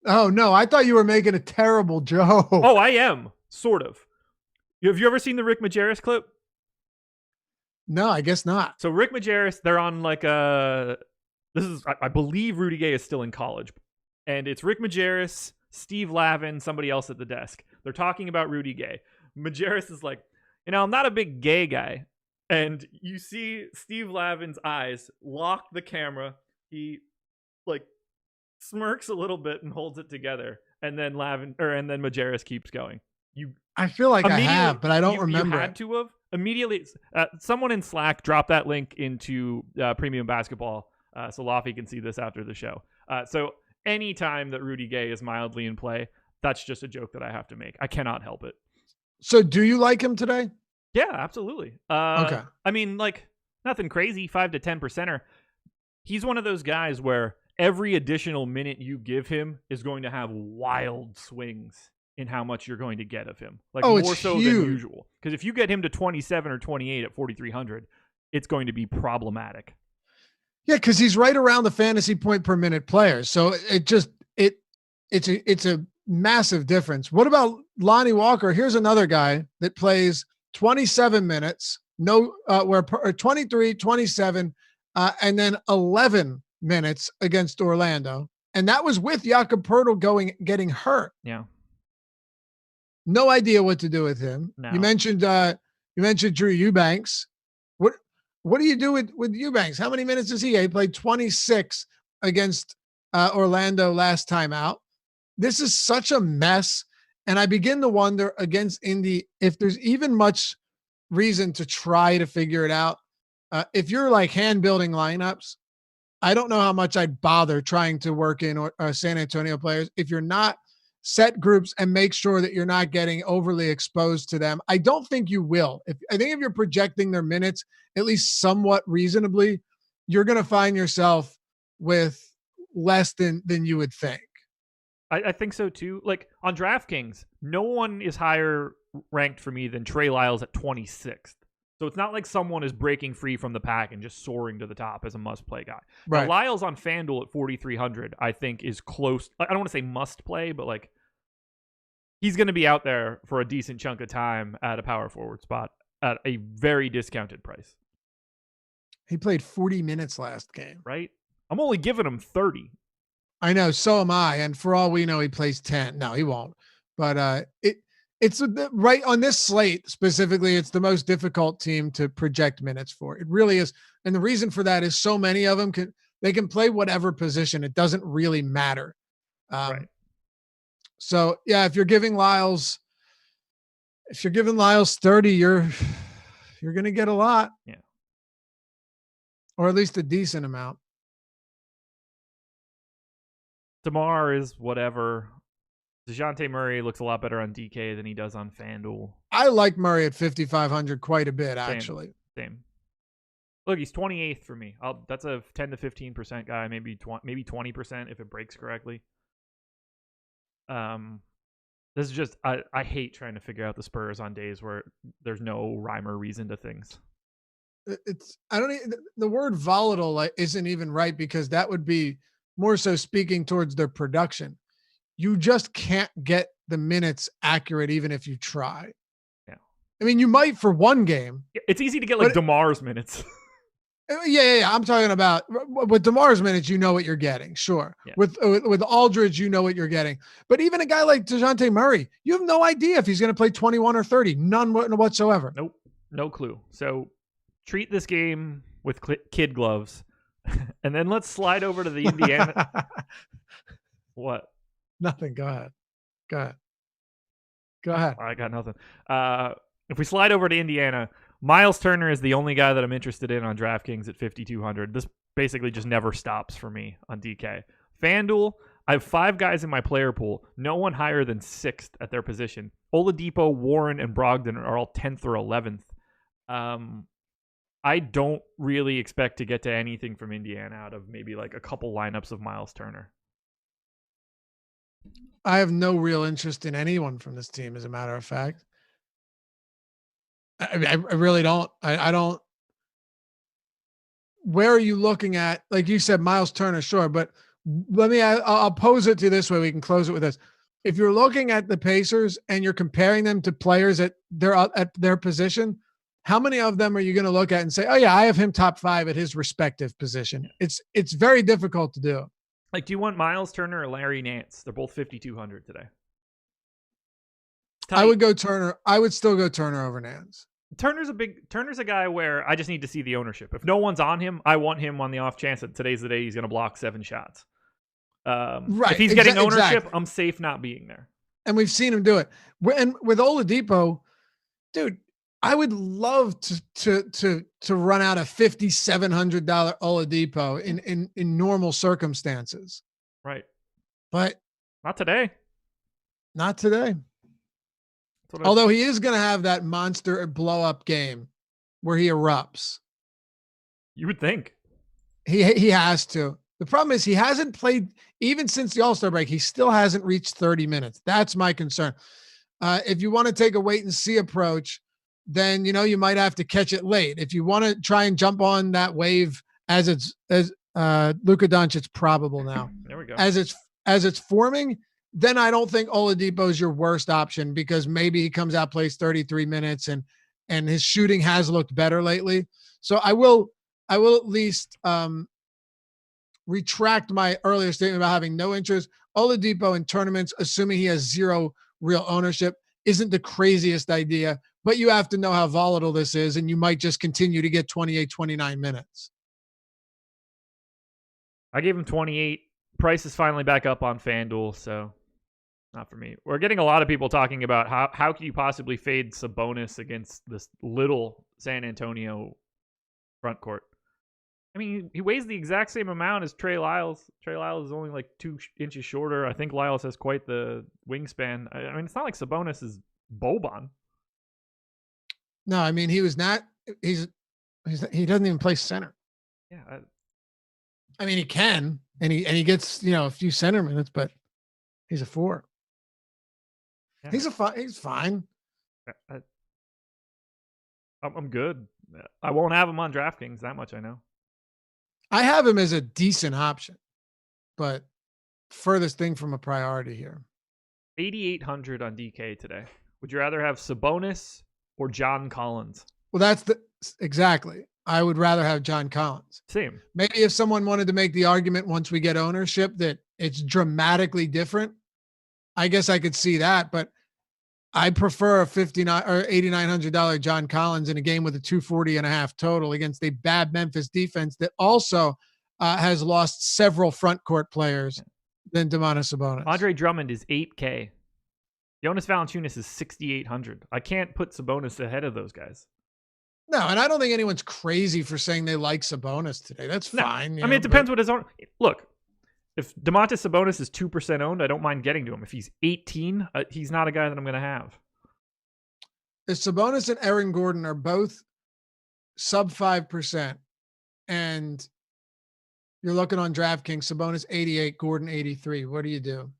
Oh, no. I thought you were making a terrible joke. Oh, I am. Sort of. Have you ever seen the Rick Majerus clip? No, I guess not. So Rick Majerus, they're on I believe Rudy Gay is still in college. And it's Rick Majerus, Steve Lavin, somebody else at the desk. They're talking about Rudy Gay. Majerus is like, I'm not a big Gay guy. And you see Steve Lavin's eyes lock the camera. He smirks a little bit and holds it together. And then Majerus keeps going. I feel like I have, but I don't remember. You had to have. Immediately, someone in Slack dropped that link into Premium Basketball so Laffy can see this after the show. So anytime that Rudy Gay is mildly in play, that's just a joke that I have to make. I cannot help it. So do you like him today? Yeah, absolutely. Okay. Nothing crazy, 5 to 10%er. He's one of those guys where every additional minute you give him is going to have wild swings in how much you're going to get of him. More so than usual. Because if you get him to 27 or 28 at 4,300, it's going to be problematic. Yeah, because he's right around the fantasy point per minute player. So it's a massive difference. What about Lonnie Walker? Here's another guy that plays 27 minutes, 23, 27, and then 11 minutes against Orlando. And that was with Jakob Poeltl getting hurt. Yeah. No idea what to do with him. No. You mentioned Drew Eubanks. What do you do with Eubanks? How many minutes is he? He played 26 against Orlando last time out. This is such a mess. And I begin to wonder against Indy if there's even much reason to try to figure it out. If you're hand building lineups, I don't know how much I'd bother trying to work in San Antonio players. If you're not, set groups and make sure that you're not getting overly exposed to them. I don't think you will. I think if you're projecting their minutes, at least somewhat reasonably, you're going to find yourself with less than you would think. I think so too. On DraftKings, no one is higher ranked for me than Trey Lyles at 26th. So it's not like someone is breaking free from the pack and just soaring to the top as a must-play guy. Right. Now, Lyles on FanDuel at 4,300, I think, is close. I don't want to say must-play, but he's going to be out there for a decent chunk of time at a power forward spot at a very discounted price. He played 40 minutes last game. Right? I'm only giving him 30. I know. So am I. And for all we know, he plays 10. No, he won't. But it's right on this slate specifically. It's the most difficult team to project minutes for. It really is. And the reason for that is so many of them can play whatever position. It doesn't really matter. Right. So yeah, if you're giving Lyles 30, you're going to get a lot. Yeah. Or at least a decent amount. DeMar is whatever. DeJounte Murray looks a lot better on DK than he does on FanDuel. I like Murray at 5,500 quite a bit, actually. Same. Look, he's 28th for me. That's a 10 to 15% guy, maybe 20% if it breaks correctly. This is just I hate trying to figure out the Spurs on days where there's no rhyme or reason to things. The word volatile isn't even right, because that would be more so speaking towards their production. You just can't get the minutes accurate even if you try. Yeah. I mean, you might for one game. It's easy to get like DeMar's minutes. Yeah. I'm talking about with DeMar's minutes, you know what you're getting. Sure. Yeah. With Aldridge, you know what you're getting. But even a guy like DeJounte Murray, you have no idea if he's going to play 21 or 30. None whatsoever. Nope. No clue. So treat this game with kid gloves. And then let's slide over to the Indiana. What? Nothing. Go ahead. I got nothing. If we slide over to Indiana, Miles Turner is the only guy that I'm interested in on DraftKings at 5,200. This basically just never stops for me on DK. FanDuel, I have 5 guys in my player pool. No one higher than 6th at their position. Oladipo, Warren, and Brogdon are all 10th or 11th. I don't really expect to get to anything from Indiana out of maybe like a couple lineups of Miles Turner. I have no real interest in anyone from this team, as a matter of fact. I really don't. I don't. Where are you looking at? Like you said, Miles Turner, sure. But I'll pose it to you this way. We can close it with this. If you're looking at the Pacers and you're comparing them to players at their position, how many of them are you going to look at and say, oh yeah, I have him top 5 at his respective position? It's very difficult to do. Like, do you want Miles Turner or Larry Nance? They're both 5,200 today. I would go Turner. I would still go Turner over Nance. Turner's a guy where I just need to see the ownership. If no one's on him, I want him on the off chance that today's the day he's going to block 7 shots. Right. If he's getting ownership, I'm safe not being there. And we've seen him do it. And with Oladipo, dude, I would love to run out a $5,700 Oladipo in normal circumstances. Right. But not today. Not today. Although he is going to have that monster blow up game where he erupts. You would think. He has to. The problem is he hasn't played even since the All-Star break. He still hasn't reached 30 minutes. That's my concern. If you want to take a wait and see approach, then you might have to catch it late. If you want to try and jump on that wave as Luka Doncic's probable now. There we go. As it's forming, then I don't think Oladipo is your worst option, because maybe he comes out, plays 33 minutes and his shooting has looked better lately. So I will at least retract my earlier statement about having no interest. Oladipo in tournaments, assuming he has 0 real ownership, isn't the craziest idea, but you have to know how volatile this is, and you might just continue to get 28, 29 minutes. I gave him 28. Price is finally back up on FanDuel, so not for me. We're getting a lot of people talking about how can you possibly fade Sabonis against this little San Antonio front court. I mean, he weighs the exact same amount as Trey Lyles. Trey Lyles is only like 2 inches shorter. I think Lyles has quite the wingspan. I mean, it's not like Sabonis is Boban. No, I mean, he doesn't even play center. Yeah. I mean, he can, and he gets, a few center minutes, but he's a 4. Yeah. He's fine. I'm good. I won't have him on DraftKings. That much I know. I have him as a decent option, but furthest thing from a priority here. 8,800 on DK today. Would you rather have Sabonis or John Collins? Well, exactly. I would rather have John Collins. Same. Maybe if someone wanted to make the argument once we get ownership that it's dramatically different, I guess I could see that. But I prefer a $59 or $8,900 John Collins in a game with a 240.5 total against a bad Memphis defense that also has lost several front court players than Domantas Sabonis. Andre Drummond is $8K. Jonas Valanciunas is $6,800. I can't put Sabonis ahead of those guys. No, and I don't think anyone's crazy for saying they like Sabonis today. That's fine. I mean, it depends what his own. Look, if Domantas Sabonis is 2% owned, I don't mind getting to him. If he's 18, he's not a guy that I'm going to have. If Sabonis and Aaron Gordon are both sub 5%, and you're looking on DraftKings, Sabonis 88, Gordon 83, what do you do?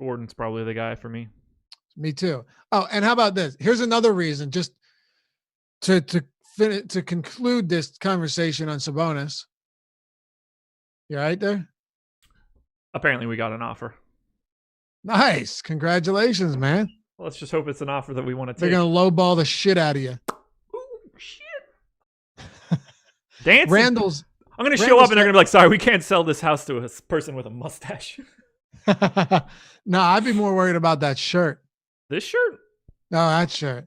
Gordon's probably the guy for me. Me too. Oh, and how about this? Here's another reason, just to conclude this conversation on Sabonis. You all right there? Apparently we got an offer. Nice. Congratulations, man. Well, let's just hope it's an offer that we want to take. They're going to lowball the shit out of you. Ooh, shit. Dancing. Randall's. I'm going to show up and they're going to be like, sorry, we can't sell this house to a person with a mustache. No, I'd be more worried about that shirt. This shirt? No, that shirt.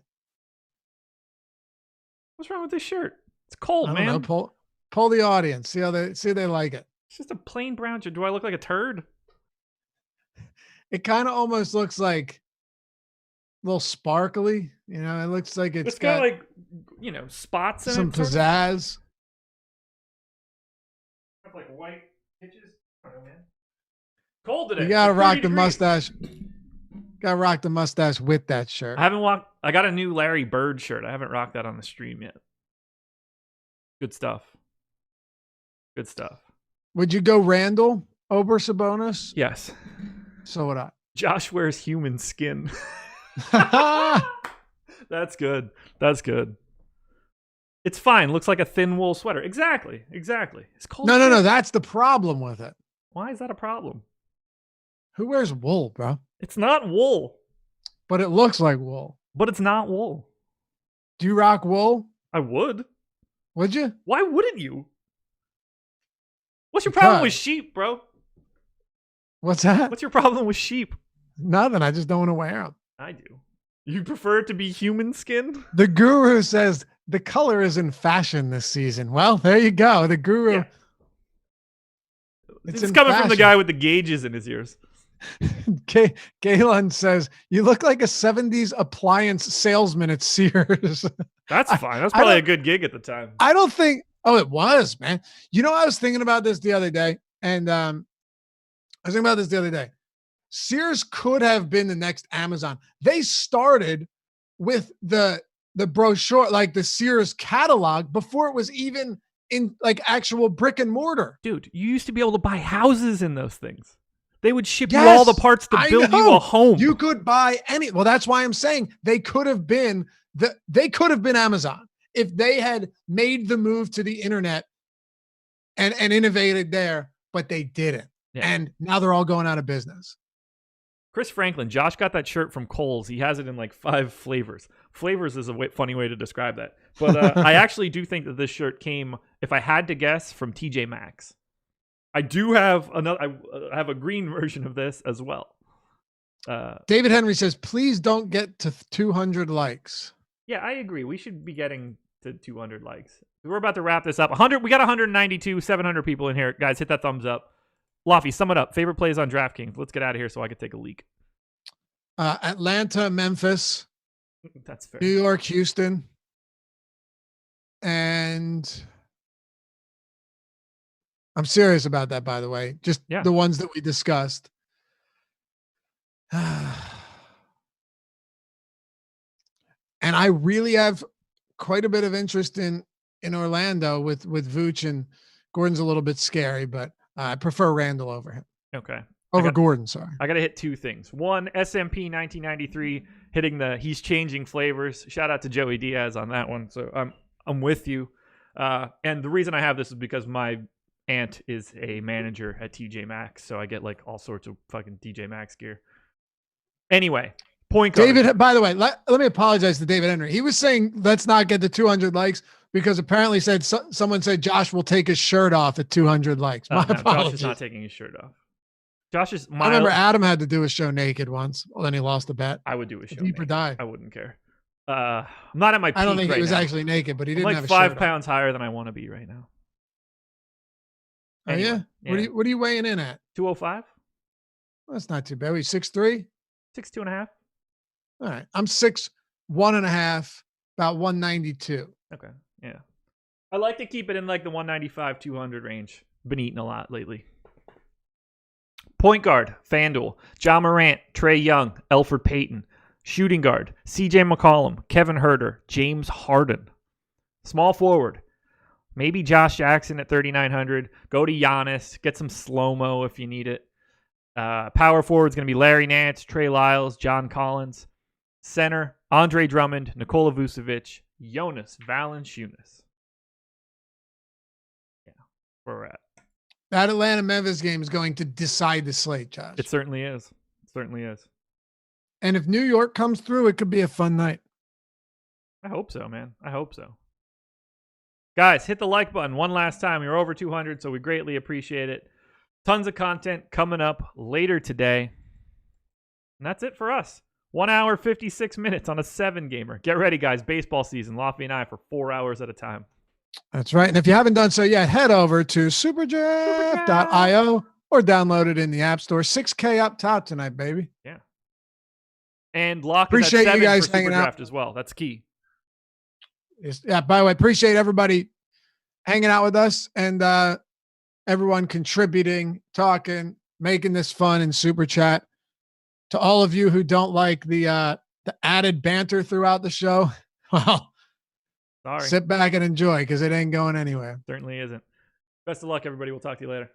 What's wrong with this shirt? It's cold, man. Know, pull the audience. See they like it. It's just a plain brown shirt. Do I look like a turd? It kind of almost looks like a little sparkly. You know, it looks like it's got like, spots in some it. Pizzazz. Have like white pitches. I don't know, man. Cold today. You gotta rock the mustache. Gotta rock the mustache with that shirt. I got a new Larry Bird shirt. I haven't rocked that on the stream yet. Good stuff. Good stuff. Would you go Randall over Sabonis? Yes. So would I. Josh wears human skin. That's good. That's good. It's fine. Looks like a thin wool sweater. Exactly. It's cold. No. That's the problem with it. Why is that a problem? Who wears wool, bro? It's not wool. But it looks like wool. But it's not wool. Do you rock wool? I would. Would you? Why wouldn't you? What's your problem with sheep, bro? What's that? What's your problem with sheep? Nothing. I just don't want to wear them. I do. You prefer it to be human skin? The guru says the color is in fashion this season. Well, there you go. The guru. Yeah. It's coming from the guy with the gauges in his ears. Galen says, you look like a 70s appliance salesman at Sears. That's fine. That's probably a good gig at the time. I don't think, it was, man. You know, I was thinking about this the other day, and Sears could have been the next Amazon. They started with the brochure, like the Sears catalog, before it was even in like actual brick and mortar. Dude, you used to be able to buy houses in those things. They would ship you all the parts to build you a home. You could buy any. Well, that's why I'm saying they could have been Amazon if they had made the move to the internet and innovated there, but they didn't. Yeah. And now they're all going out of business. Chris Franklin, Josh got that shirt from Kohl's. He has it in like 5 flavors. Flavors is a funny way to describe that. But I actually do think that this shirt came, if I had to guess, from TJ Maxx. I do have another. I have a green version of this as well. David Henry says, "Please don't get to 200 likes." Yeah, I agree. We should be getting to 200 likes. We're about to wrap this up. 100. We got 192, 700 people in here, guys. Hit that thumbs up. Laffy, sum it up. Favorite plays on DraftKings. Let's get out of here so I can take a leak. Atlanta, Memphis. That's fair. New York, Houston, and. I'm serious about that, by the way. Just the ones that we discussed. And I really have quite a bit of interest in Orlando with Vooch, and Gordon's a little bit scary, but I prefer Randall over him. Okay. Gordon, sorry. I got to hit 2 things. One, SMP 1993 hitting he's changing flavors. Shout out to Joey Diaz on that one. So I'm with you. And the reason I have this is because my aunt is a manager at TJ Maxx, so I get like all sorts of fucking TJ Maxx gear. Anyway, Point guard. David, by the way, let me apologize to David Henry. He was saying, let's not get to 200 likes because apparently someone said Josh will take his shirt off at 200 likes. My apologies. Josh is not taking his shirt off. Josh is. I remember Adam had to do a show naked once. Well, then he lost a bet. I would do a show. Deep or die. I wouldn't care. I'm not at my peak. I don't think he was now. actually naked, but he didn't I'm have a 5 shirt pounds higher than I want to be right now. Anyway, oh yeah? What are you weighing in at? 205. Well, that's not too bad. We 6'3"? 6'2.5". All right. I'm 6'1.5", about 192. Okay. Yeah. I like to keep it in like the 195, 200 range. Been eating a lot lately. Point guard, FanDuel, Ja Morant, Trae Young, Alfred Payton. Shooting guard, CJ McCollum, Kevin Huerter, James Harden. Small forward, maybe Josh Jackson at 3,900. Go to Giannis, get some slow-mo if you need it. Power forward is going to be Larry Nance, Trey Lyles, John Collins. Center, Andre Drummond, Nikola Vucevic, Jonas Valanciunas. Yeah, where we're at. That Atlanta-Memphis game is going to decide the slate, Josh. It certainly is. It certainly is. And if New York comes through, it could be a fun night. I hope so, man. I hope so. Guys, hit the like button one last time. You're over 200, so we greatly appreciate it. Tons of content coming up later today. And that's it for us. 1 hour, 56 minutes on a 7-gamer. Get ready, guys. Baseball season. Lofty and I for 4 hours at a time. That's right. And if you haven't done so yet, head over to superdraft.io or download it in the App Store. 6K up top tonight, baby. Yeah. And lock appreciate you guys hanging out as well. That's key. Yeah. By the way, appreciate everybody hanging out with us and everyone contributing, talking, making this fun in Super Chat. To all of you who don't like the added banter throughout the show, well, sorry. Sit back and enjoy because it ain't going anywhere. Certainly isn't. Best of luck, everybody. We'll talk to you later.